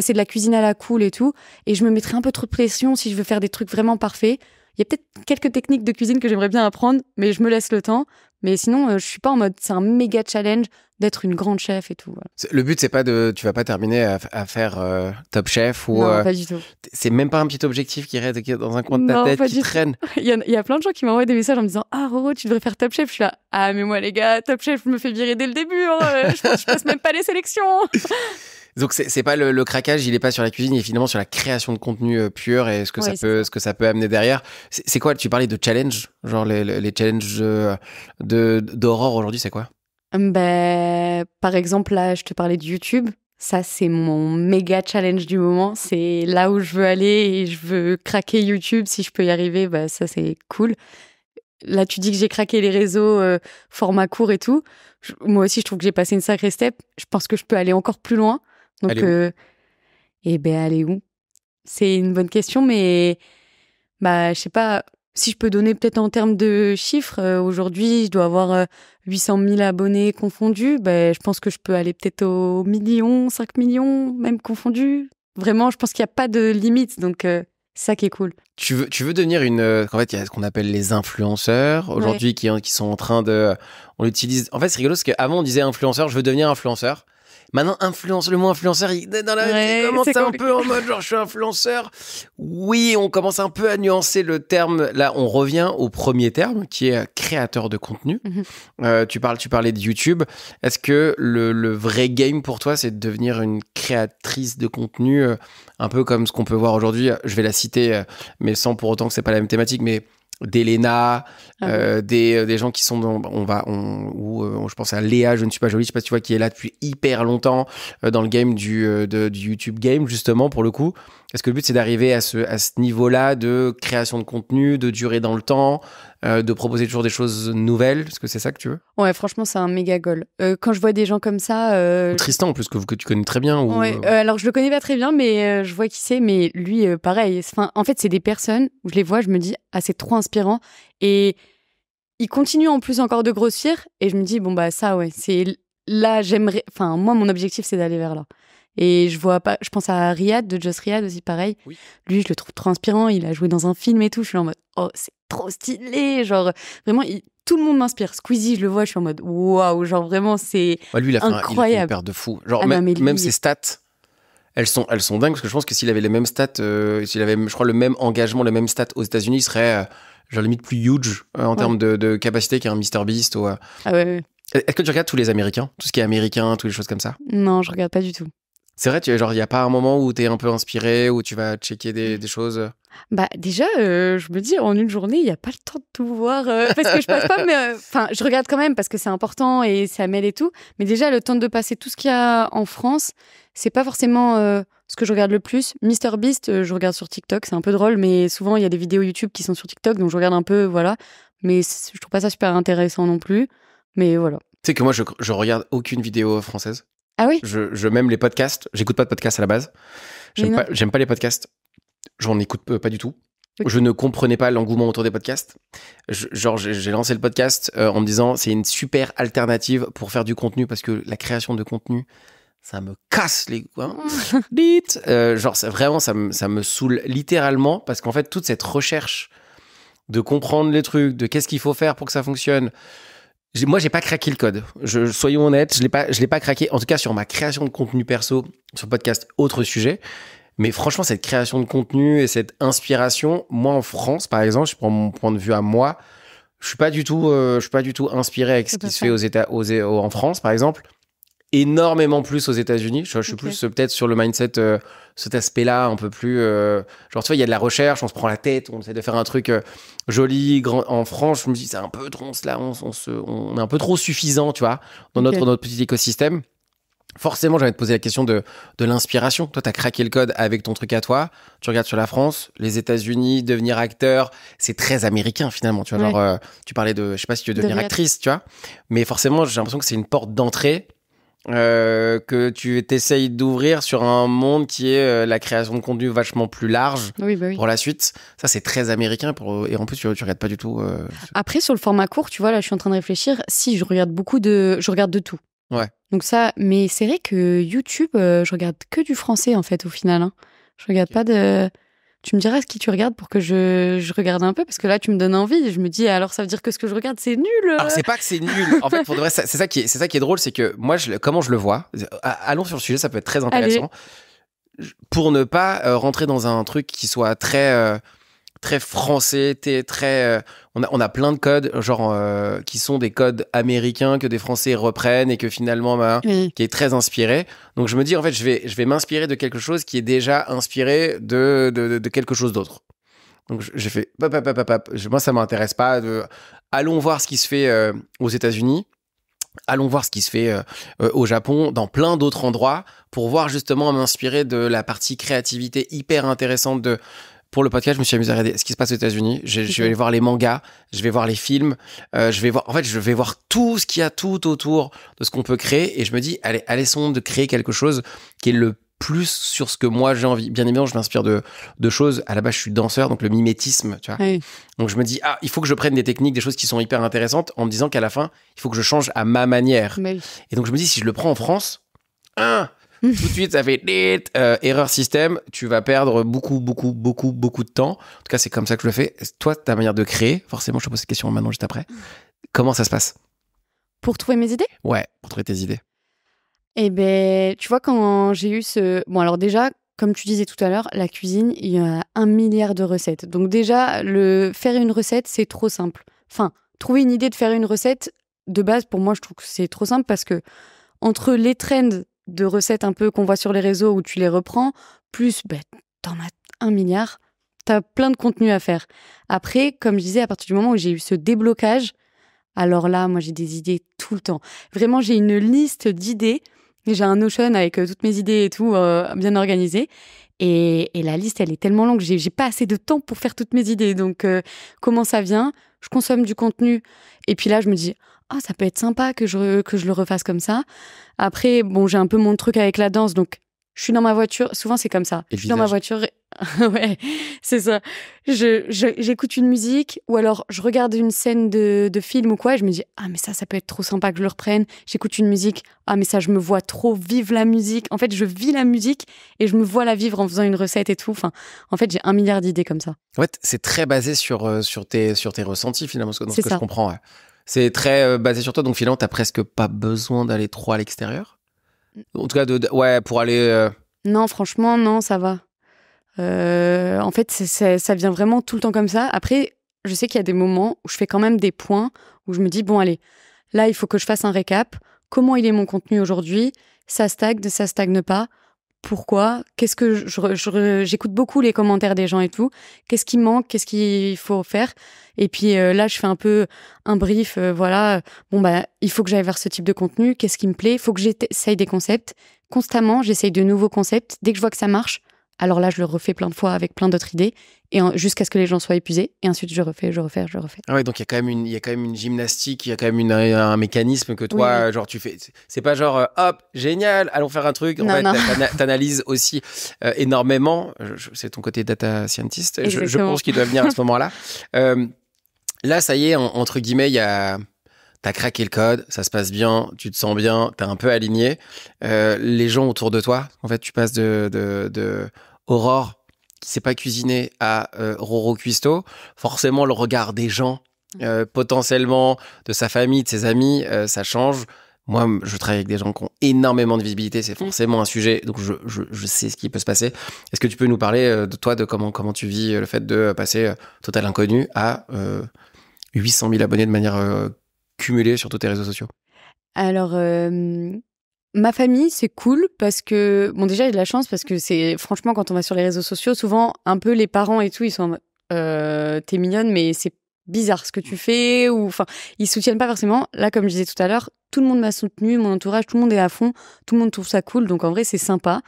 c'est de la cuisine à la cool et tout. Et je me mettrais un peu trop de pression si je veux faire des trucs vraiment parfaits. Il y a peut-être quelques techniques de cuisine que j'aimerais bien apprendre, mais je me laisse le temps. Mais sinon, je suis pas en mode... C'est un méga challenge d'être une grande chef et tout. Voilà. Le but, c'est pas tu vas pas terminer à faire Top Chef ou... Non, pas du tout. C'est même pas un petit objectif qui reste dans un coin de ta tête, qui traîne. Il y a plein de gens qui m'envoient des messages en me disant « Ah, Roro, tu devrais faire Top Chef ». Je suis là « Ah, mais moi, les gars, Top Chef, je me fais virer dès le début. Hein. Je passe même pas les sélections. » Donc c'est pas le craquage, il est pas sur la cuisine, il est finalement sur la création de contenu pur et ce que ça peut amener derrière. C'est quoi? Tu parlais de challenge, genre les challenges d'Aurore aujourd'hui, c'est quoi? Par exemple, là, je te parlais de YouTube. Ça, c'est mon méga challenge du moment. C'est là où je veux aller et je veux craquer YouTube. Si je peux y arriver, ça, c'est cool. Là, tu dis que j'ai craqué les réseaux, format court et tout. Moi aussi, je trouve que j'ai passé une sacrée step. Je pense que je peux aller encore plus loin. Donc, aller où? C'est une bonne question, mais je sais pas si je peux donner peut-être en termes de chiffres. Aujourd'hui, je dois avoir 800 000 abonnés confondus. Je pense que je peux aller peut-être aux millions, 5 millions, même confondus. Vraiment, je pense qu'il n'y a pas de limite. Donc, c'est ça qui est cool. Tu veux devenir en fait, il y a ce qu'on appelle les influenceurs aujourd'hui qui sont en train de... On l'utilise... En fait, c'est rigolo parce qu'avant, on disait influenceur, je veux devenir influenceur. Maintenant, le mot influenceur, il commence un peu en mode genre je suis influenceur. Oui, on commence un peu à nuancer le terme. Là, on revient au premier terme qui est créateur de contenu. Tu parlais de YouTube. Est-ce que le vrai game pour toi, c'est de devenir une créatrice de contenu, un peu comme ce qu'on peut voir aujourd'hui? Je vais la citer, mais sans pour autant que c'est pas la même thématique, mais d'Elena, des gens qui sont je pense à Léa, je ne suis pas jolie, je sais pas si tu vois, qui est là depuis hyper longtemps dans le game du YouTube game, justement, pour le coup. Est-ce que le but, c'est d'arriver à ce niveau-là de création de contenu, de durer dans le temps, de proposer toujours des choses nouvelles? Est-ce que c'est ça que tu veux? Ouais, franchement, c'est un méga goal. Quand je vois des gens comme ça... Tristan, en plus, que tu connais très bien. Alors, je le connais pas très bien, mais je vois qui c'est. Mais lui, pareil. En fait, c'est des personnes où je les vois, je me dis, ah, c'est trop inspirant. Et il continue en plus encore de grossir. Et je me dis, bon, ça, ouais, c'est là, j'aimerais... Enfin, moi, mon objectif, c'est d'aller vers là. Et je pense à Riyad, de Just Riyad aussi, pareil. Oui. Lui, je le trouve trop inspirant. Il a joué dans un film et tout. Je suis en mode, oh, c'est trop stylé. Genre, vraiment, tout le monde m'inspire. Squeezie, je le vois, je suis en mode, waouh. Genre, vraiment, c'est Lui, il a fait incroyable. une paire de fous. Genre, Ah non, mais lui, même ses stats, elles sont dingues parce que je pense que s'il avait les mêmes stats, s'il avait, je crois, le même engagement, les mêmes stats aux États-Unis, il serait, genre, limite plus huge en termes de capacité qu'un MrBeast. Ou, Ah ouais. Est-ce que tu regardes tous les Américains? Tout ce qui est américain, toutes les choses comme ça? Non, je regarde pas du tout. C'est vrai, genre, il n'y a pas un moment où tu es un peu inspiré, où tu vas checker des choses? Bah déjà, je me dis, en une journée, il n'y a pas le temps de tout voir. Parce que je passe pas, mais enfin, je regarde quand même parce que c'est important et ça mêle et tout. Mais déjà, le temps de passer tout ce qu'il y a en France, c'est pas forcément ce que je regarde le plus. MrBeast, je regarde sur TikTok, c'est un peu drôle, mais souvent, il y a des vidéos YouTube qui sont sur TikTok, donc je regarde un peu, voilà. Mais je trouve pas ça super intéressant non plus. Mais voilà. Tu sais que moi, je regarde aucune vidéo française. Ah oui? Même les podcasts. J'écoute pas de podcasts à la base. J'aime pas les podcasts. J'en écoute pas du tout. Okay. Je ne comprenais pas l'engouement autour des podcasts. J'ai lancé le podcast en me disant c'est une super alternative pour faire du contenu parce que la création de contenu, ça me casse les couilles. Vraiment, ça me saoule littéralement parce qu'en fait, toute cette recherche de comprendre les trucs, de qu'est-ce qu'il faut faire pour que ça fonctionne. Moi, j'ai pas craqué le code. Soyons honnêtes, je l'ai pas craqué. En tout cas, sur ma création de contenu perso, sur le podcast, autre sujet. Mais franchement, cette création de contenu et cette inspiration, moi en France, par exemple, je prends mon point de vue à moi, je suis pas du tout inspiré avec ce qui se fait en France, par exemple. Énormément plus aux États-Unis. Je suis plus peut-être sur le mindset, cet aspect-là, un peu plus. Genre, tu vois, il y a de la recherche, on se prend la tête, on essaie de faire un truc joli, grand. En France, je me dis, c'est un peu trop, on est un peu trop suffisant, tu vois, dans notre petit écosystème. Forcément, j'allais te poser la question de l'inspiration. Toi, t'as craqué le code avec ton truc à toi. Tu regardes sur la France, les États-Unis, devenir acteur, c'est très américain finalement. Tu vois, genre, tu parlais de, je sais pas si tu veux devenir actrice, tu vois, mais forcément, j'ai l'impression que c'est une porte d'entrée que tu t'essayes d'ouvrir sur un monde qui est la création de contenu vachement plus large pour la suite. Ça, c'est très américain et en plus, tu regardes pas du tout. Après, sur le format court, tu vois, là, je suis en train de réfléchir. Si, je regarde de tout. Ouais. Donc ça, mais c'est vrai que YouTube, je regarde que du français en fait au final. Hein. Je regarde pas de. Tu me diras ce qui tu regardes pour que je regarde un peu parce que là tu me donnes envie. Je me dis alors ça veut dire que ce que je regarde c'est nul. Alors c'est pas que c'est nul. En fait, pour de vrai, c'est ça qui est drôle, c'est que moi, comment je le vois. Allons sur le sujet, ça peut être très intéressant. Allez. Pour ne pas rentrer dans un truc qui soit très français, très. On a plein de codes, genre qui sont des codes américains que des Français reprennent et que finalement, qui est très inspiré. Donc je me dis en fait, je vais m'inspirer de quelque chose qui est déjà inspiré de quelque chose d'autre. Donc j'ai fait, moi ça m'intéresse pas. Allons voir ce qui se fait aux États-Unis. Allons voir ce qui se fait au Japon, dans plein d'autres endroits, pour voir justement m'inspirer de la partie créativité hyper intéressante de. Pour le podcast, je me suis amusé à regarder ce qui se passe aux États-Unis. Je vais aller voir les mangas, je vais voir les films, je vais voir tout ce qu'il y a tout autour de ce qu'on peut créer. Et je me dis, allez, essayons de créer quelque chose qui est le plus sur ce que moi j'ai envie. Bien évidemment, je m'inspire de choses. À la base, je suis danseur, donc le mimétisme, tu vois. Oui. Donc je me dis, il faut que je prenne des techniques, des choses qui sont hyper intéressantes, en me disant qu'à la fin, il faut que je change à ma manière. Oui. Et donc je me dis, si je le prends en France, tout de suite, ça fait erreur système. Tu vas perdre beaucoup de temps. En tout cas, c'est comme ça que je le fais. Toi, ta manière de créer, forcément, je te pose cette question maintenant juste après. Comment ça se passe? Pour trouver mes idées? Ouais, pour trouver tes idées. Eh ben, tu vois, quand j'ai eu ce... Bon, alors déjà, comme tu disais tout à l'heure, la cuisine, il y a 1 milliard de recettes. Donc déjà, faire une recette, c'est trop simple. Enfin, trouver une idée de faire une recette, de base, pour moi, je trouve que c'est trop simple parce que entre les trends de recettes un peu qu'on voit sur les réseaux où tu les reprends, plus t'en as 1 milliard, t'as plein de contenu à faire. Après, comme je disais, à partir du moment où j'ai eu ce déblocage, alors là, moi j'ai des idées tout le temps. Vraiment, j'ai une liste d'idées, j'ai un Notion avec toutes mes idées et tout, bien organisé. Et la liste, elle est tellement longue, j'ai pas assez de temps pour faire toutes mes idées. Donc, comment ça vient? Je consomme du contenu. Et puis là, je me dis... ça peut être sympa que je le refasse comme ça. Après, bon, j'ai un peu mon truc avec la danse, donc je suis dans ma voiture. Souvent, c'est comme ça. Je suis dans ma voiture. Ouais, c'est ça. J'écoute une musique ou alors je regarde une scène de film ou quoi et je me dis ah mais ça peut être trop sympa que je le reprenne. J'écoute une musique, ah mais ça je me vois trop vivre la musique. En fait, je vis la musique et je me vois la vivre en faisant une recette et tout. Enfin, en fait, j'ai 1 milliard d'idées comme ça. Ouais, c'est très basé sur tes ressentis finalement, dans ce C'est que je ça. comprends. Ouais. C'est très basé sur toi, donc finalement, t'as presque pas besoin d'aller trop à l'extérieur. En tout cas, ouais, pour aller. Non, franchement, non, ça va. En fait, ça vient vraiment tout le temps comme ça. Après, je sais qu'il y a des moments où je fais quand même des points où je me dis bon allez, là il faut que je fasse un récap. Comment il est mon contenu aujourd'hui? Ça stagne pas. Pourquoi? Qu'est-ce que j'écoute beaucoup les commentaires des gens et tout. Qu'est-ce qui manque? Qu'est-ce qu'il faut faire? Et puis là, je fais un peu un brief. Voilà. Bon bah, il faut que j'aille vers ce type de contenu. Qu'est-ce qui me plaît? Il faut que j'essaye des concepts. Constamment, j'essaye de nouveaux concepts. Dès que je vois que ça marche, alors là, je le refais plein de fois avec plein d'autres idées, et jusqu'à ce que les gens soient épuisés. Et ensuite, je refais. Ah ouais, donc il y a quand même une gymnastique, il y a quand même un mécanisme que toi, Oui. genre tu fais. C'est pas genre hop, génial, allons faire un truc. En fait, Non. t'analyses aussi énormément. C'est ton côté data scientist. Je pense qu'il doit venir à ce moment-là. Là, ça y est, entre guillemets, t'as craqué le code, ça se passe bien, tu te sens bien, t'es un peu aligné. Les gens autour de toi, en fait, tu passes de Aurore qui sait pas cuisiner à Roro Cuisto. Forcément, le regard des gens, potentiellement de sa famille, de ses amis, ça change. Moi, je travaille avec des gens qui ont énormément de visibilité, c'est forcément un sujet, donc je sais ce qui peut se passer. Est-ce que tu peux nous parler de toi, de comment tu vis le fait de passer total inconnu à 800 000 abonnés de manière cumulée sur tous tes réseaux sociaux? Alors, ma famille, c'est cool parce que, bon, déjà, j'ai de la chance parce que c'est, franchement, quand on va sur les réseaux sociaux, souvent, un peu les parents et tout, ils sont en mode, t'es mignonne, mais c'est bizarre ce que tu fais, ou, enfin, ils soutiennent pas forcément. Là, comme je disais tout à l'heure, tout le monde m'a soutenue, mon entourage, tout le monde est à fond, tout le monde trouve ça cool, donc en vrai, c'est sympa.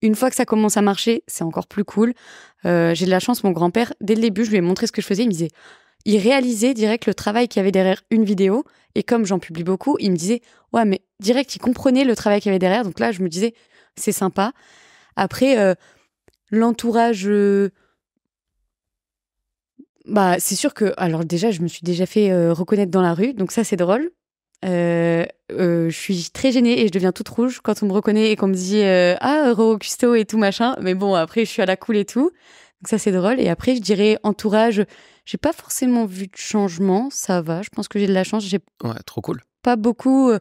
Une fois que ça commence à marcher, c'est encore plus cool. J'ai de la chance, mon grand-père, dès le début, je lui ai montré ce que je faisais, il réalisait direct le travail qu'il y avait derrière une vidéo. Et comme j'en publie beaucoup, il me disait ouais, mais direct, il comprenait le travail qu'il y avait derrière. Donc là, je me disais c'est sympa. Après, l'entourage, bah c'est sûr que alors déjà, je me suis déjà fait reconnaître dans la rue, donc ça c'est drôle. Je suis très gênée et je deviens toute rouge quand on me reconnaît et qu'on me dit ah Roro Custo et tout machin. Mais bon, après je suis à la cool et tout. Donc ça c'est drôle. Et après je dirais entourage, j'ai pas forcément vu de changement, ça va. Je pense que j'ai de la chance. J'ai Ouais, trop cool. pas beaucoup,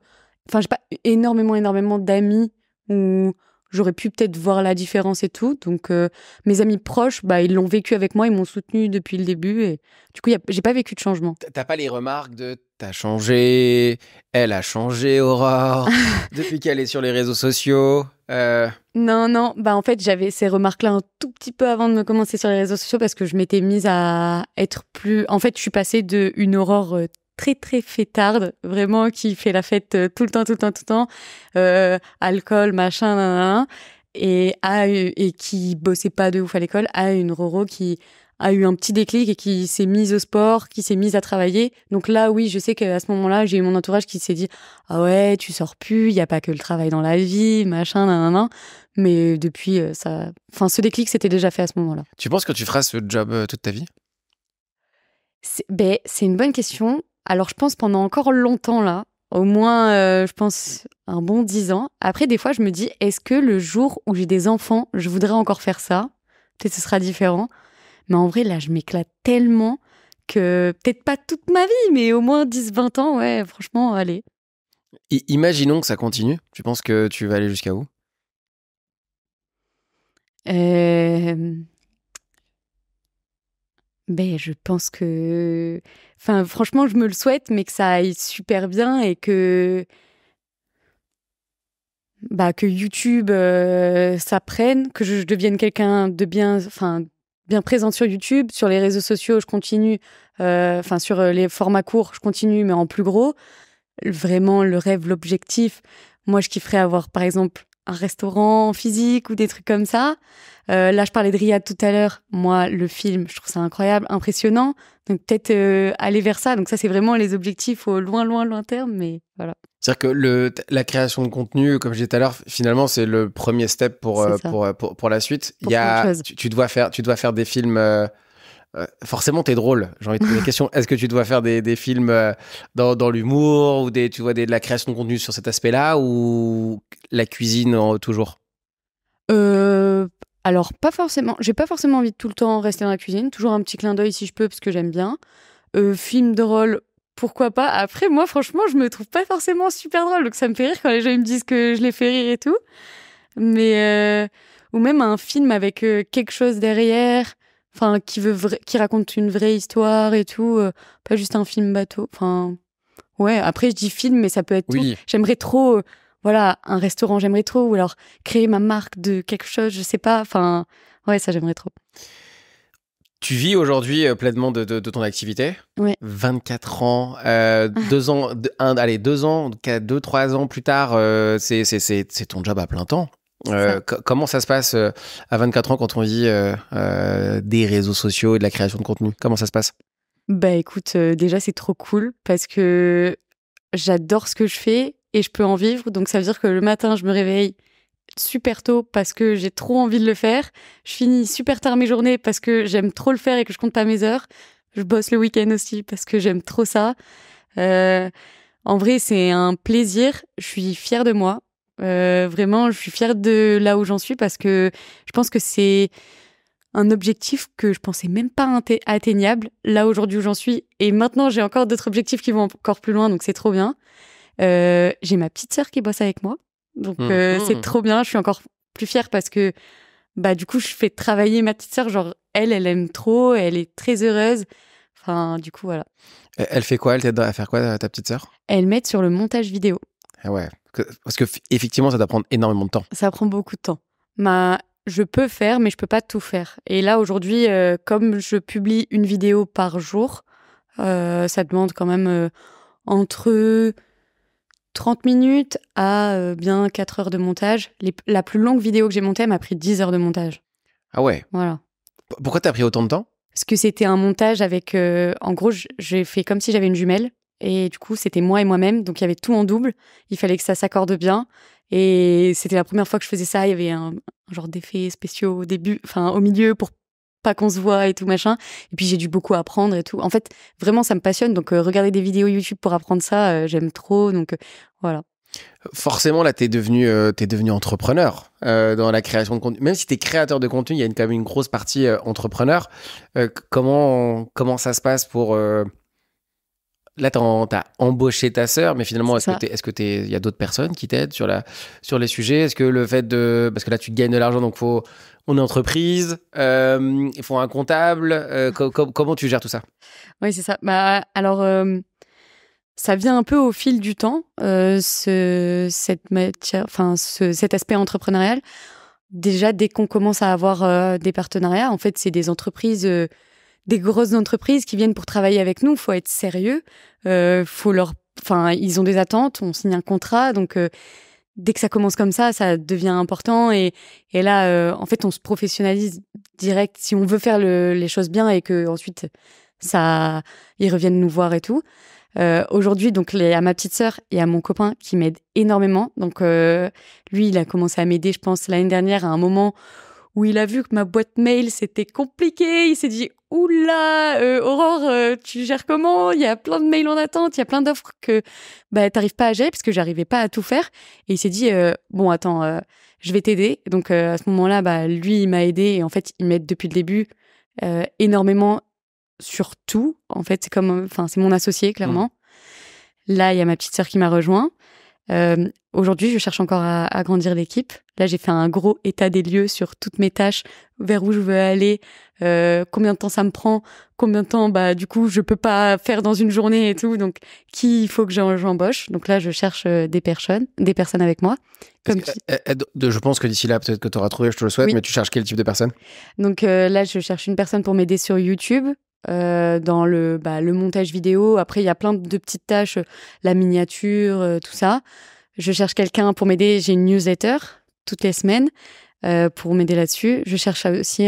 enfin j'ai pas énormément d'amis où j'aurais pu peut-être voir la différence et tout. Donc mes amis proches, bah ils l'ont vécu avec moi, ils m'ont soutenue depuis le début et du coup j'ai pas vécu de changement. T'as pas les remarques de t'as changé, elle a changé, Aurore, depuis qu'elle est sur les réseaux sociaux. Non, bah en fait j'avais ces remarques-là un tout petit peu avant de me commencer sur les réseaux sociaux parce que je m'étais mise à être plus. En fait, je suis passée de une Aurore très très fêtarde, vraiment qui fait la fête tout le temps, alcool, machin, nanana, et qui bossait pas de ouf à l'école, à une Roro qui a eu un petit déclic et qui s'est mise au sport, qui s'est mise à travailler. Donc là, oui, je sais qu'à ce moment-là, j'ai eu mon entourage qui s'est dit « Ah ouais, tu sors plus, il y a pas que le travail dans la vie, machin, nanana. » Mais depuis, ça... Enfin, ce déclic, c'était déjà fait à ce moment-là. Tu penses que tu feras ce job toute ta vie? C'est une bonne question. Alors, je pense pendant encore longtemps, là, au moins, je pense, un bon 10 ans. Après, des fois, je me dis, est-ce que le jour où j'ai des enfants, je voudrais encore faire ça? Peut-être ce sera différent. Mais en vrai, là, je m'éclate tellement que peut-être pas toute ma vie, mais au moins 10-20 ans, ouais, franchement, allez. Imaginons que ça continue. Tu penses que tu vas aller jusqu'à où? Je pense que... Enfin, franchement, je me le souhaite, mais que ça aille super bien et que YouTube, ça prenne, que je devienne quelqu'un de bien... Enfin, bien présente sur YouTube. Sur les réseaux sociaux, je continue. Enfin, sur les formats courts, je continue, mais en plus gros. Vraiment, le rêve, l'objectif. Moi, je kifferais avoir, par exemple, un restaurant physique ou des trucs comme ça. Là, je parlais de Riyad tout à l'heure. Moi, le film, je trouve ça incroyable, impressionnant. Donc, peut-être aller vers ça. Donc, ça, c'est vraiment les objectifs au loin terme. Mais voilà. C'est-à-dire que la création de contenu, comme je disais tout à l'heure, finalement, c'est le premier step pour la suite. Tu dois faire des films. Forcément, t'es drôle. J'ai envie de poser la question. Est-ce que tu dois faire des films dans l'humour ou de la création de contenu sur cet aspect-là ou la cuisine toujours? Alors, pas forcément. J'ai pas forcément envie de tout le temps rester dans la cuisine. Toujours un petit clin d'œil si je peux, parce que j'aime bien. Film de rôle, pourquoi pas. Après, moi, franchement, je me trouve pas forcément super drôle. Donc, ça me fait rire quand les gens ils me disent que je les fais rire et tout. Mais, ou même un film avec quelque chose derrière, enfin, qui raconte une vraie histoire et tout. Pas juste un film bateau. Enfin, ouais, après, je dis film, mais ça peut être tout. J'aimerais trop, voilà, un restaurant, j'aimerais trop. Ou alors, créer ma marque de quelque chose, je sais pas. Enfin, ouais, ça, j'aimerais trop. Tu vis aujourd'hui pleinement de ton activité. Ouais. 24 ans, 2 ans, 2, 3 ans plus tard, c'est ton job à plein temps. Comment ça se passe à 24 ans quand on vit des réseaux sociaux et de la création de contenu? Comment ça se passe? Bah écoute, déjà c'est trop cool parce que j'adore ce que je fais et je peux en vivre. Donc ça veut dire que le matin, je me réveille super tôt parce que j'ai trop envie de le faire. Je finis super tard mes journées parce que j'aime trop le faire et que je compte pas mes heures. Je bosse le week-end aussi parce que j'aime trop ça. En vrai, c'est un plaisir. Je suis fière de moi. Vraiment, je suis fière de là où j'en suis parce que je pense que c'est un objectif que je pensais même pas atteignable là aujourd'hui où j'en suis. Et maintenant, j'ai encore d'autres objectifs qui vont encore plus loin, donc c'est trop bien. J'ai ma petite sœur qui bosse avec moi. Donc, c'est trop bien. Je suis encore plus fière parce que, bah, du coup, je fais travailler ma petite sœur. Genre, elle aime trop. Elle est très heureuse. Enfin, du coup, voilà. Elle fait quoi? Elle t'aide à faire quoi, ta petite sœur? Elle m'aide sur le montage vidéo. Ah ouais. Parce que, effectivement, ça doit prendre énormément de temps. Ça prend beaucoup de temps. Je peux faire, mais je peux pas tout faire. Et là, aujourd'hui, comme je publie une vidéo par jour, ça demande quand même entre 30 minutes à bien 4 heures de montage. La plus longue vidéo que j'ai montée, elle m'a pris 10 heures de montage. Ah ouais. Voilà. Pourquoi t'as pris autant de temps? Parce que c'était un montage avec... en gros, j'ai fait comme si j'avais une jumelle. Et du coup, c'était moi et moi-même. Donc, il y avait tout en double. Il fallait que ça s'accorde bien. Et c'était la première fois que je faisais ça. Il y avait un genre d'effets spéciaux au début, enfin, au milieu pour pas qu'on se voit et tout machin. Et puis, j'ai dû beaucoup apprendre et tout. En fait, vraiment, ça me passionne. Donc, regarder des vidéos YouTube pour apprendre ça, j'aime trop. Donc, voilà. Forcément, là, t'es devenu entrepreneur dans la création de contenu. Même si t'es créateur de contenu, il y a quand même une grosse partie entrepreneur. Comment ça se passe pour... Là, t'as embauché ta sœur, mais finalement, il y a d'autres personnes qui t'aident sur les sujets? Est-ce que le fait parce que là, tu gagnes de l'argent, donc on est entreprise, il faut un comptable. Comment tu gères tout ça? Oui, c'est ça. Bah, alors, ça vient un peu au fil du temps, cet aspect entrepreneurial. Déjà, dès qu'on commence à avoir des partenariats, en fait, c'est des entreprises, des grosses entreprises qui viennent pour travailler avec nous. Il faut être sérieux. Ils ont des attentes. On signe un contrat. Donc, dès que ça commence comme ça devient important. Et là, en fait, on se professionnalise direct. Si on veut faire les choses bien et que ensuite, ils reviennent nous voir et tout. Aujourd'hui, donc, il y a ma petite sœur et à mon copain qui m'aident énormément. Donc, lui, il a commencé à m'aider, je pense, l'année dernière, à un moment où il a vu que ma boîte mail, c'était compliqué. Il s'est dit, oula, Aurore, tu gères comment? Il y a plein de mails en attente, il y a plein d'offres que t'arrives pas à gérer parce que j'arrivais pas à tout faire. Et il s'est dit, bon, attends, je vais t'aider. Donc, à ce moment-là, lui, il m'a aidé et en fait, il m'aide depuis le début énormément sur tout. En fait, c'est mon associé, clairement. Là, il y a ma petite sœur qui m'a rejoint. Aujourd'hui, je cherche encore à agrandir l'équipe. Là, j'ai fait un gros état des lieux sur toutes mes tâches, vers où je veux aller, combien de temps ça me prend, combien de temps, du coup, je peux pas faire dans une journée et tout. Donc, qui il faut que j'embauche. Donc là, je cherche des personnes avec moi. Je pense que d'ici là, peut-être que tu auras trouvé, je te le souhaite, mais tu cherches quel type de personne? Donc là, je cherche une personne pour m'aider sur YouTube. Dans le montage vidéo. Après, il y a plein de petites tâches, la miniature, tout ça. Je cherche quelqu'un pour m'aider. J'ai une newsletter toutes les semaines pour m'aider là-dessus. Je cherche aussi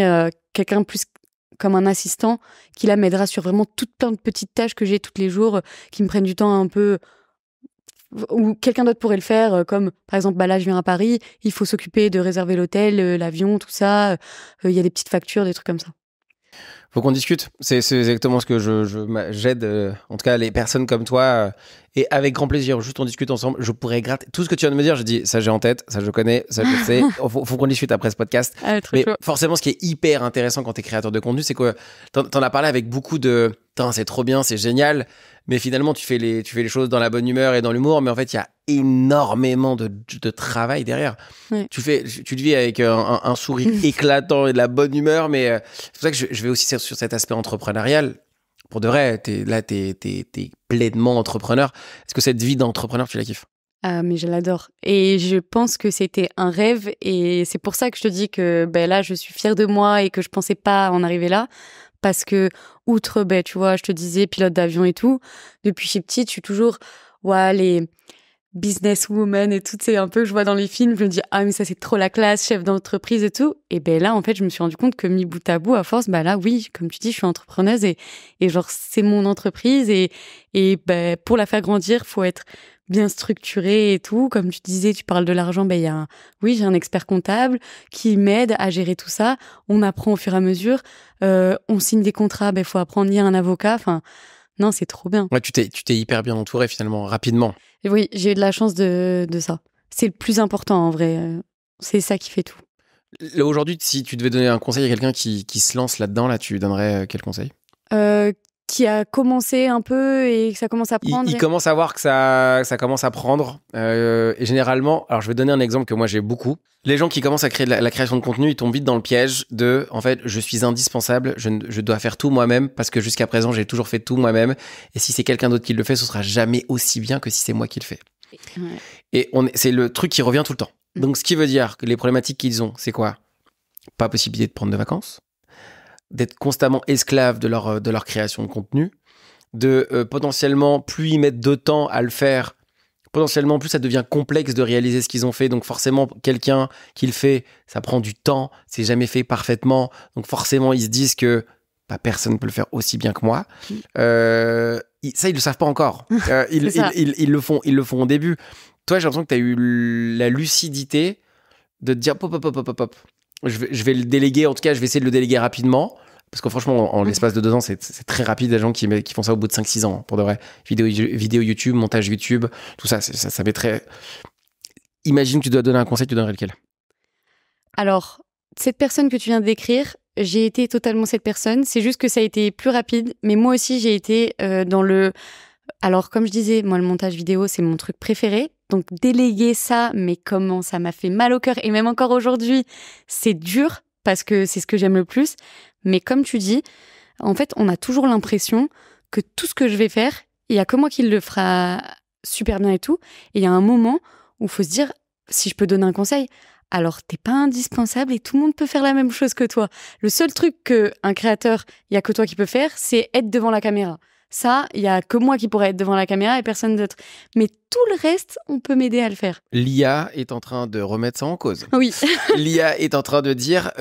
quelqu'un plus comme un assistant qui là m'aidera sur vraiment plein de petites tâches que j'ai tous les jours qui me prennent du temps un peu ou quelqu'un d'autre pourrait le faire, comme par exemple, bah là je viens à Paris, il faut s'occuper de réserver l'hôtel, l'avion, tout ça. Il y a des petites factures, des trucs comme ça. Faut qu'on discute. C'est exactement ce que j'aide, en tout cas les personnes comme toi, et avec grand plaisir. Juste on discute ensemble. Je pourrais gratter tout ce que tu viens de me dire. Je dis ça, j'ai en tête, ça je connais, ça je sais. Faut qu'on discute après ce podcast. Ah, Mais chaud. forcément, ce qui est hyper intéressant quand t'es créateur de contenu, c'est que t'en as parlé avec beaucoup de. C'est trop bien, c'est génial. Mais finalement, tu fais les choses dans la bonne humeur et dans l'humour. Mais en fait, il y a énormément de travail derrière. Ouais. Tu le vis avec un sourire éclatant et de la bonne humeur. Mais c'est pour ça que je vais aussi sur cet aspect entrepreneurial. Pour de vrai, t'es pleinement entrepreneur. Est-ce que cette vie d'entrepreneur, tu la kiffes? Ah, mais je l'adore. Et je pense que c'était un rêve. Et c'est pour ça que je te dis que là, je suis fière de moi et que je pensais pas en arriver là. Parce que, outre, tu vois, je te disais, pilote d'avion et tout, depuis que je suis petite, je suis toujours, les businesswoman et tout, c'est un peu, je vois dans les films, je me dis, ah, mais ça, c'est trop la classe, chef d'entreprise et tout. Et là, en fait, je me suis rendu compte que mis bout à bout, à force, là, oui, comme tu dis, je suis entrepreneuse et genre, c'est mon entreprise et pour la faire grandir, faut être bien structuré et tout. Comme tu disais, tu parles de l'argent, j'ai un expert comptable qui m'aide à gérer tout ça. On apprend au fur et à mesure. On signe des contrats, faut apprendre, il y a un avocat. Enfin, non, c'est trop bien. Ouais, tu t'es hyper bien entouré finalement, rapidement. Et oui, j'ai eu de la chance de ça. C'est le plus important en vrai. C'est ça qui fait tout. Là, aujourd'hui, si tu devais donner un conseil à quelqu'un qui se lance là-dedans, là, tu donnerais quel conseil? Qui a commencé un peu et que ça commence à prendre. Il commence à voir que ça commence à prendre. Et généralement, alors je vais donner un exemple que moi j'ai beaucoup. Les gens qui commencent à créer la création de contenu, ils tombent vite dans le piège de, en fait, je suis indispensable, je dois faire tout moi-même parce que jusqu'à présent, j'ai toujours fait tout moi-même. Et si c'est quelqu'un d'autre qui le fait, ce sera jamais aussi bien que si c'est moi qui le fais. Ouais. Et c'est le truc qui revient tout le temps. Donc, ce qui veut dire que les problématiques qu'ils ont, c'est quoi? Pas possibilité de prendre de vacances, d'être constamment esclave de leur création de contenu, de potentiellement plus y mettre de temps à le faire, potentiellement plus ça devient complexe de réaliser ce qu'ils ont fait, donc forcément quelqu'un qui le fait, ça prend du temps, c'est jamais fait parfaitement, donc forcément ils se disent que personne ne peut le faire aussi bien que moi. Ça ils le savent pas encore. Ils le font au début. Toi, j'ai l'impression que tu as eu la lucidité de te dire pop. Je vais le déléguer, en tout cas je vais essayer de le déléguer rapidement. Parce que franchement, en l'espace de 2 ans, c'est très rapide. Les gens qui font ça au bout de 5-6 ans, pour de vrai. Vidéo YouTube, montage YouTube, tout ça, ça met très... Imagine que tu dois donner un conseil, tu donnerais lequel? Alors, cette personne que tu viens de décrire, j'ai été totalement cette personne. C'est juste que ça a été plus rapide. Mais moi aussi, j'ai été dans le... Alors, comme je disais, moi, le montage vidéo, c'est mon truc préféré. Donc, déléguer ça, mais comment ça m'a fait mal au cœur. Et même encore aujourd'hui, c'est dur parce que c'est ce que j'aime le plus. Mais comme tu dis, en fait, on a toujours l'impression que tout ce que je vais faire, il y a que moi qui le fera super bien et tout. Et il y a un moment où il faut se dire, si je peux donner un conseil, alors t'es pas indispensable et tout le monde peut faire la même chose que toi. Le seul truc qu'un créateur, il y a que toi qui peut faire, c'est être devant la caméra. Ça, il y a que moi qui pourrais être devant la caméra et personne d'autre. Mais tout le reste, on peut m'aider à le faire. L'IA est en train de remettre ça en cause. Oui. L'IA est en train de dire,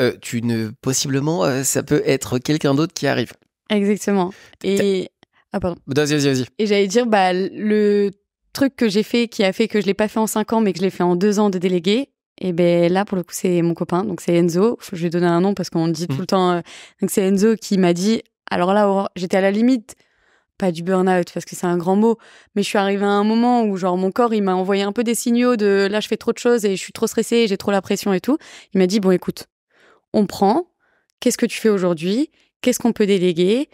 possiblement, ça peut être quelqu'un d'autre qui arrive. Exactement. Et... Ah, pardon. Vas-y. Et j'allais dire, le truc que j'ai fait, qui a fait que je l'ai pas fait en 5 ans, mais que je l'ai fait en 2 ans de délégué, et là, pour le coup, c'est mon copain. Donc, c'est Enzo. Je vais donner un nom parce qu'on dit tout le temps. Donc, c'est Enzo qui m'a dit, alors là, Aurore, j'étais à la limite, pas du burn-out parce que c'est un grand mot, mais je suis arrivée à un moment où genre mon corps il m'a envoyé un peu des signaux de là je fais trop de choses et je suis trop stressée, j'ai trop la pression et tout. Il m'a dit bon écoute, on prend, qu'est-ce que tu fais aujourd'hui, qu'est-ce qu'on peut déléguer,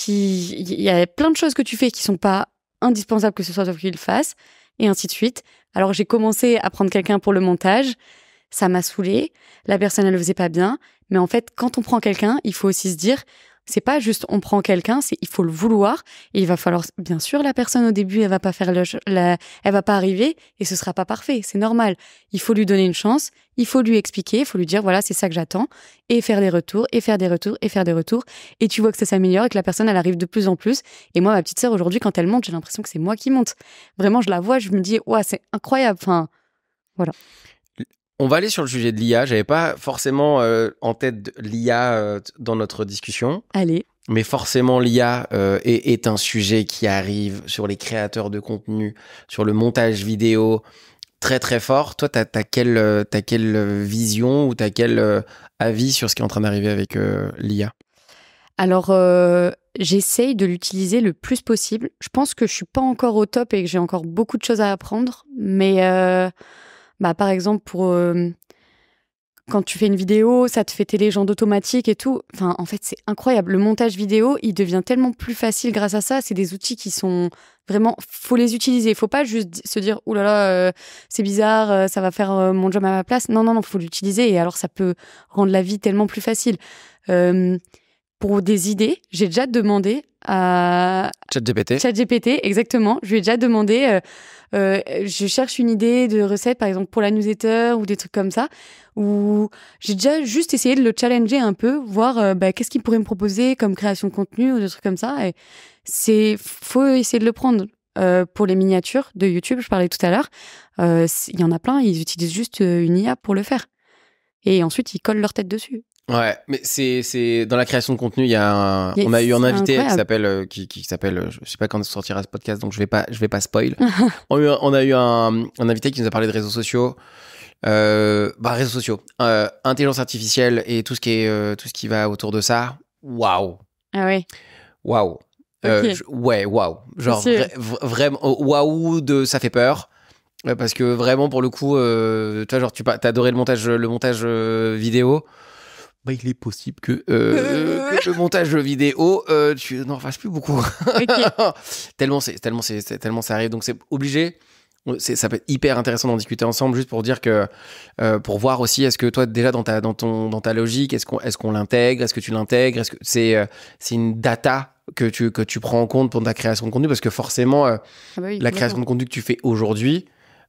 il y a plein de choses que tu fais qui sont pas indispensables que ce soit toi qui le fasses et ainsi de suite. Alors j'ai commencé à prendre quelqu'un pour le montage, ça m'a saoulée, la personne elle le faisait pas bien, mais en fait quand on prend quelqu'un, il faut aussi se dire c'est pas juste on prend quelqu'un, c'est il faut le vouloir et il va falloir bien sûr la personne au début elle va pas faire elle va pas arriver et ce sera pas parfait, c'est normal. Il faut lui donner une chance, il faut lui expliquer, il faut lui dire voilà, c'est ça que j'attends et faire des retours et faire des retours et faire des retours et tu vois que ça s'améliore et que la personne elle arrive de plus en plus et moi ma petite sœur aujourd'hui quand elle monte, j'ai l'impression que c'est moi qui monte. Vraiment je la vois, je me dis ouah, c'est incroyable, enfin voilà. On va aller sur le sujet de l'IA. J'avais pas forcément en tête l'IA dans notre discussion. Allez. Mais forcément, l'IA est un sujet qui arrive sur les créateurs de contenu, sur le montage vidéo, très très fort. Toi, t'as quelle vision ou t'as quel avis sur ce qui est en train d'arriver avec l'IA? Alors, j'essaye de l'utiliser le plus possible. Je pense que je suis pas encore au top et que j'ai encore beaucoup de choses à apprendre. Mais par exemple, quand tu fais une vidéo, ça te fait télégendre automatique et tout. Enfin, en fait, c'est incroyable. Le montage vidéo, il devient tellement plus facile grâce à ça. C'est des outils qui sont vraiment... Faut les utiliser. Faut pas juste se dire « Ouh là là, c'est bizarre, ça va faire mon job à ma place ». Non, non, non, faut l'utiliser. Et alors, ça peut rendre la vie tellement plus facile. Pour des idées, j'ai déjà demandé à... ChatGPT, exactement. Je lui ai déjà demandé... je cherche une idée de recette, par exemple, pour la newsletter ou des trucs comme ça, où j'ai déjà juste essayé de le challenger un peu, voir qu'est-ce qu'il pourrait me proposer comme création de contenu ou des trucs comme ça. Et faut essayer de le prendre. Pour les miniatures de YouTube, je parlais tout à l'heure, il y en a plein, ils utilisent juste une IA pour le faire. Et ensuite, ils collent leur tête dessus. Ouais, mais c'est dans la création de contenu, on a eu un invité qui s'appelle, je sais pas quand sortira ce podcast, donc je vais pas spoil. on a eu un invité qui nous a parlé de réseaux sociaux, réseaux sociaux, intelligence artificielle et tout ce qui va autour de ça. Waouh. Ah ouais. Waouh. Okay. Waouh. Genre vraiment waouh ça fait peur. Parce que vraiment pour le coup, toi genre t'as adoré le montage vidéo. Il est possible que le montage vidéo, tu n'en fasses plus beaucoup. Okay. tellement ça arrive. Donc c'est obligé. Ça peut être hyper intéressant d'en discuter ensemble, juste pour dire que pour voir aussi, est-ce que toi déjà dans ta logique, est-ce qu'on l'intègre, est-ce que tu l'intègres, est-ce que c'est une data que tu prends en compte pour ta création de contenu, parce que forcément la création de contenu que tu fais aujourd'hui,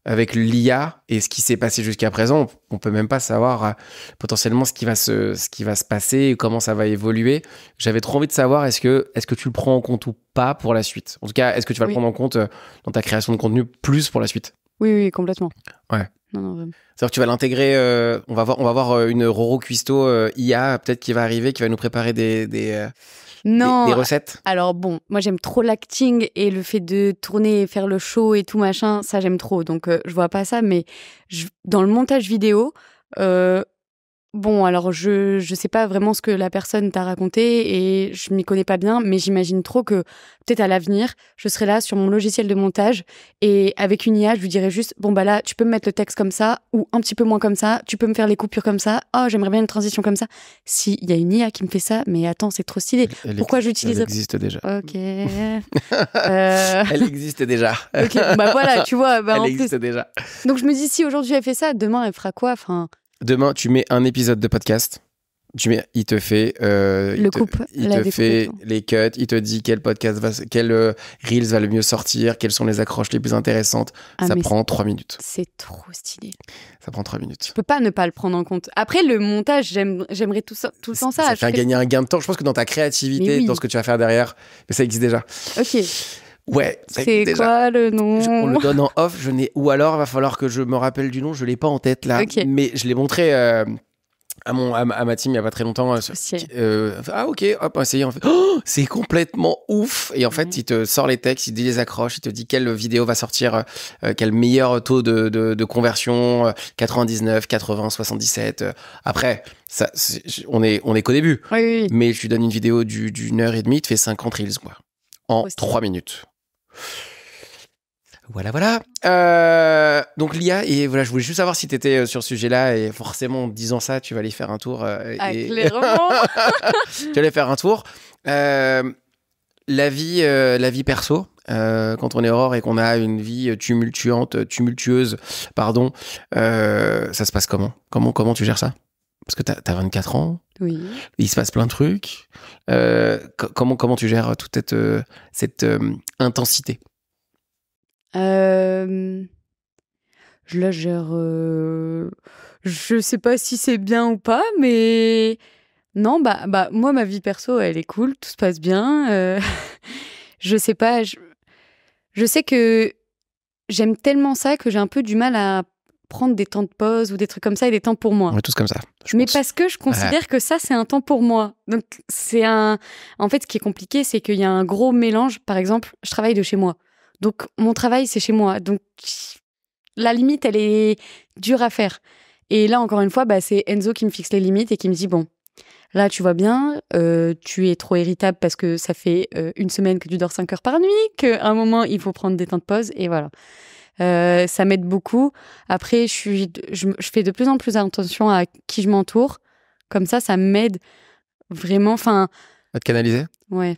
avec l'IA et ce qui s'est passé jusqu'à présent, on peut même pas savoir potentiellement ce qui va se passer et comment ça va évoluer. J'avais trop envie de savoir, est-ce que tu le prends en compte ou pas pour la suite? En tout cas, est-ce que tu vas le prendre en compte dans ta création de contenu plus pour la suite? Oui, complètement. Ouais. Non, vraiment. C'est-à-dire que tu vas l'intégrer, on va voir une Roro Cuisto IA peut-être qui va arriver, qui va nous préparer des recettes. Alors bon, moi j'aime trop l'acting et le fait de tourner et faire le show et tout machin, ça j'aime trop. Donc je vois pas ça, mais dans le montage vidéo, alors je sais pas vraiment ce que la personne t'a raconté et je m'y connais pas bien, mais j'imagine trop que peut-être à l'avenir, je serai là sur mon logiciel de montage et avec une IA, je lui dirais juste là, tu peux me mettre le texte comme ça ou un petit peu moins comme ça, tu peux me faire les coupures comme ça. Oh, j'aimerais bien une transition comme ça. Si il y a une IA qui me fait ça, mais attends, c'est trop stylé. Pourquoi j'utiliserais? Elle existe déjà. OK. Elle existe déjà. OK, voilà, tu vois, elle existe déjà. Donc je me dis, si aujourd'hui elle fait ça, demain elle fera quoi? Demain, tu mets un épisode de podcast. Il te fait les cuts, il te dit quel Reels va le mieux sortir, quelles sont les accroches les plus intéressantes. Ça prend 3 minutes. C'est trop stylé. Ça prend 3 minutes. Je peux pas ne pas le prendre en compte. Après, le montage, j'aimerais tout le temps ça. Ça fait gagner un gain de temps. Je pense que dans ta créativité, dans ce que tu vas faire derrière, mais ça existe déjà. Ok. Ouais, c'est quoi le nom? On le donne en off. Ou alors, il va falloir que je me rappelle du nom. Je l'ai pas en tête là, mais je l'ai montré à ma team il y a pas très longtemps. Ok, hop, essayez. En fait, c'est complètement ouf. Et en fait, il te sort les textes, il te dit les accroches, il te dit quelle vidéo va sortir, quel meilleur taux de conversion, 99, 80, 77. Après, ça, on est qu'au début. Oui. Mais je lui donne une vidéo d'une heure et demie, il te fait 50 reels quoi, en 3 minutes. Voilà. Donc l'IA, et voilà, je voulais juste savoir si tu étais sur ce sujet-là, et forcément en disant ça, tu vas aller faire un tour. Clairement. Tu vas aller faire un tour. La vie perso, quand on est Aurore et qu'on a une vie tumultueuse, ça se passe comment? Comment tu gères ça? Parce que t'as 24 ans. Oui. Il se passe plein de trucs. Comment tu gères toute cette intensité? Je la gère. Je sais pas si c'est bien ou pas, mais non, moi ma vie perso, elle est cool, tout se passe bien. Je sais pas. Je sais que j'aime tellement ça que j'ai un peu du mal à prendre des temps de pause ou des trucs comme ça et des temps pour moi. On est tous comme ça. Mais parce que je considère que ça, c'est un temps pour moi. Donc, en fait, ce qui est compliqué, c'est qu'il y a un gros mélange. Par exemple, je travaille de chez moi. Donc, mon travail, c'est chez moi. Donc, la limite, elle est dure à faire. Et là, encore une fois, c'est Enzo qui me fixe les limites et qui me dit, bon, là, tu vois bien, tu es trop irritable parce que ça fait une semaine que tu dors 5 heures par nuit, qu'à un moment, il faut prendre des temps de pause. Et voilà. Ça m'aide beaucoup. Après, je fais de plus en plus attention à qui je m'entoure. Comme ça m'aide vraiment. Enfin, à te canaliser. Ouais,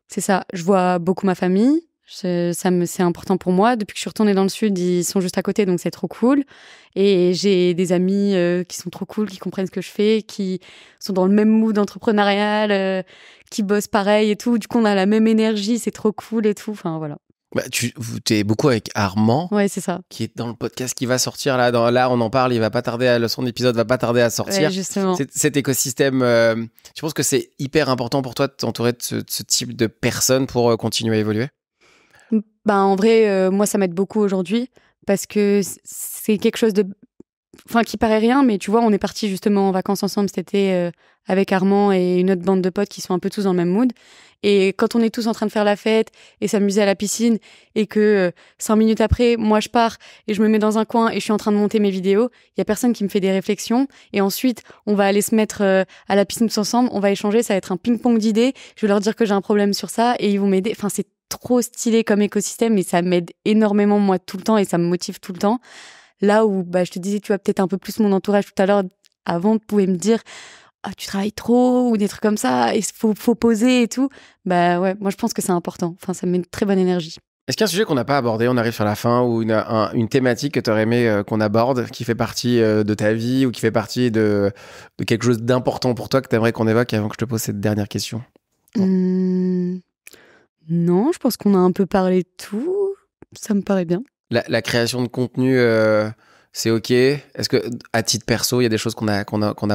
c'est ça. Je vois beaucoup ma famille. C'est important pour moi. Depuis que je suis retournée dans le sud, ils sont juste à côté, donc c'est trop cool. Et j'ai des amis qui sont trop cool, qui comprennent ce que je fais, qui sont dans le même mood entrepreneurial, qui bossent pareil et tout. Du coup, on a la même énergie, c'est trop cool et tout. Enfin, voilà. Tu es beaucoup avec Armand, ouais, c'est ça, qui est dans le podcast qui va sortir là. Là, on en parle. Il va pas tarder son épisode va pas tarder à sortir. Ouais, justement. Cet écosystème, je pense que c'est hyper important pour toi de t'entourer de ce type de personnes pour continuer à évoluer. En vrai, moi, ça m'aide beaucoup aujourd'hui parce que c'est quelque chose qui paraît rien, mais tu vois, on est partis justement en vacances ensemble cet été avec Armand et une autre bande de potes qui sont un peu tous dans le même mood. Et quand on est tous en train de faire la fête et s'amuser à la piscine et que 5 minutes après, moi je pars et je me mets dans un coin et je suis en train de monter mes vidéos, il y a personne qui me fait des réflexions. Et ensuite, on va aller se mettre à la piscine tous ensemble, on va échanger, ça va être un ping-pong d'idées. Je vais leur dire que j'ai un problème sur ça et ils vont m'aider. Enfin, c'est trop stylé comme écosystème et ça m'aide énormément moi tout le temps et ça me motive tout le temps. Là où je te disais, tu vois, peut-être un peu plus mon entourage tout à l'heure, avant, pouvait me dire tu travailles trop ou des trucs comme ça, il faut poser et tout. Ouais, moi je pense que c'est important. Enfin, ça met une très bonne énergie. Est-ce qu'il y a un sujet qu'on n'a pas abordé, on arrive sur la fin, ou une thématique que tu aurais aimé qu'on aborde, qui fait partie de ta vie ou qui fait partie de quelque chose d'important pour toi que tu aimerais qu'on évoque avant que je te pose cette dernière question? Non, je pense qu'on a un peu parlé de tout. Ça me paraît bien. La création de contenu, c'est OK. Est-ce que, à titre perso, il y a des choses qu'on n'a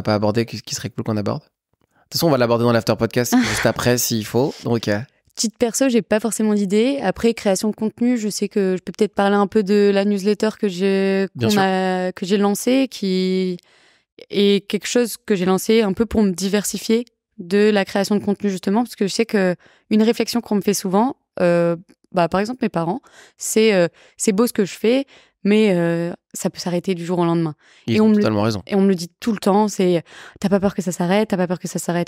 pas abordées qui serait cool qu'on aborde? De toute façon, on va l'aborder dans l'after podcast juste après s'il faut. Donc, Titre perso, j'ai pas forcément d'idée. Après, création de contenu, je sais que je peux peut-être parler un peu de la newsletter que j'ai lancée, qui est quelque chose que j'ai lancé un peu pour me diversifier de la création de contenu, justement, parce que je sais que une réflexion qu'on me fait souvent, par exemple mes parents, c'est beau ce que je fais, mais ça peut s'arrêter du jour au lendemain. Ils ont totalement raison. Et on me le dit tout le temps, c'est t'as pas peur que ça s'arrête,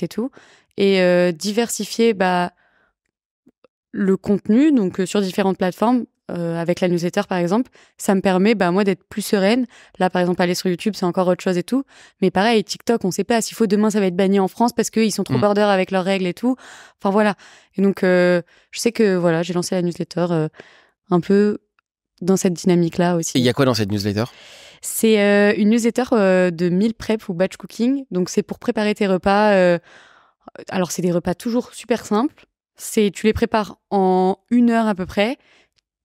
et tout. Et diversifier le contenu, donc sur différentes plateformes, avec la newsletter par exemple, ça me permet moi d'être plus sereine. Là par exemple aller sur YouTube c'est encore autre chose et tout, mais pareil TikTok on sait pas s'il faut demain ça va être banni en France parce qu'ils sont trop border avec leurs règles et tout. Enfin voilà. Et donc je sais que voilà j'ai lancé la newsletter un peu dans cette dynamique là aussi. Et il y a quoi dans cette newsletter? C'est une newsletter de meal prep ou batch cooking, donc c'est pour préparer tes repas. Alors c'est des repas toujours super simples. Tu les prépares en 1 heure à peu près.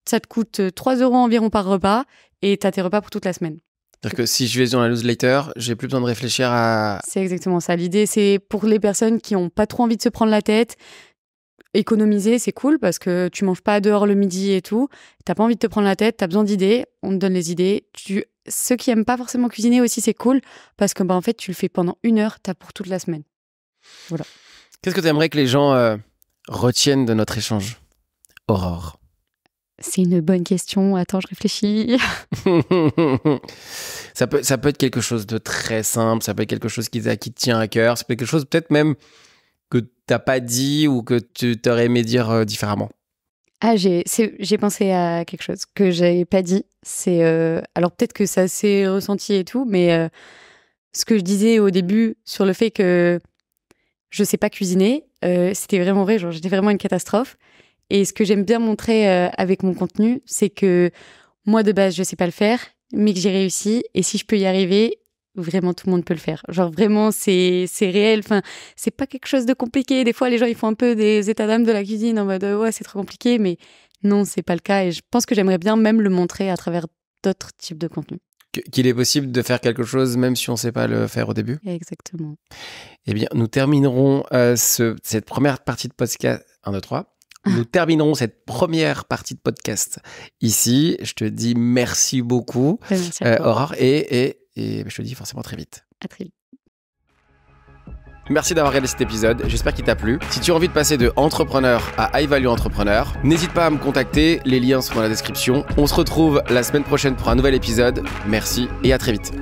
Ça te coûte 3 € environ par repas et tu as tes repas pour toute la semaine. C'est-à-dire que si je vais dans la newsletter, j'ai plus besoin de réfléchir à... C'est exactement ça. L'idée, c'est pour les personnes qui n'ont pas trop envie de se prendre la tête. Économiser, c'est cool parce que tu manges pas dehors le midi et tout. T'as pas envie de te prendre la tête, t'as besoin d'idées. On te donne les idées. Ceux qui aiment pas forcément cuisiner aussi, c'est cool parce que en fait, tu le fais pendant 1 heure, t'as pour toute la semaine. Voilà. Qu'est-ce que tu aimerais que les gens retiennent de notre échange, Aurore? C'est une bonne question. Attends, je réfléchis. Ça peut être quelque chose de très simple, ça peut être quelque chose qui te tient à cœur, ça peut être quelque chose peut-être même que t'as pas dit ou que tu t'aurais aimé dire différemment. J'ai pensé à quelque chose que j'avais pas dit. Alors peut-être que ça s'est ressenti et tout, mais ce que je disais au début sur le fait que je sais pas cuisiner, c'était vraiment vrai. Genre, j'étais vraiment une catastrophe. Et ce que j'aime bien montrer avec mon contenu, c'est que moi, de base, je sais pas le faire, mais que j'ai réussi. Et si je peux y arriver, vraiment, tout le monde peut le faire. Genre, vraiment, c'est réel. Enfin, c'est pas quelque chose de compliqué. Des fois, les gens, ils font un peu des états d'âme de la cuisine en mode « ouais, c'est trop compliqué ». Mais non, c'est pas le cas. Et je pense que j'aimerais bien même le montrer à travers d'autres types de contenus. Qu'il est possible de faire quelque chose même si on ne sait pas le faire au début. Exactement. Eh bien, nous terminerons cette première partie de podcast 1, 2, 3 nous terminerons cette première partie de podcast ici. Je te dis merci beaucoup, Merci à toi. Aurore, et je te dis forcément très vite. À très vite. Merci d'avoir regardé cet épisode, j'espère qu'il t'a plu. Si tu as envie de passer de entrepreneur à high value entrepreneur, n'hésite pas à me contacter, les liens sont dans la description. On se retrouve la semaine prochaine pour un nouvel épisode. Merci et à très vite.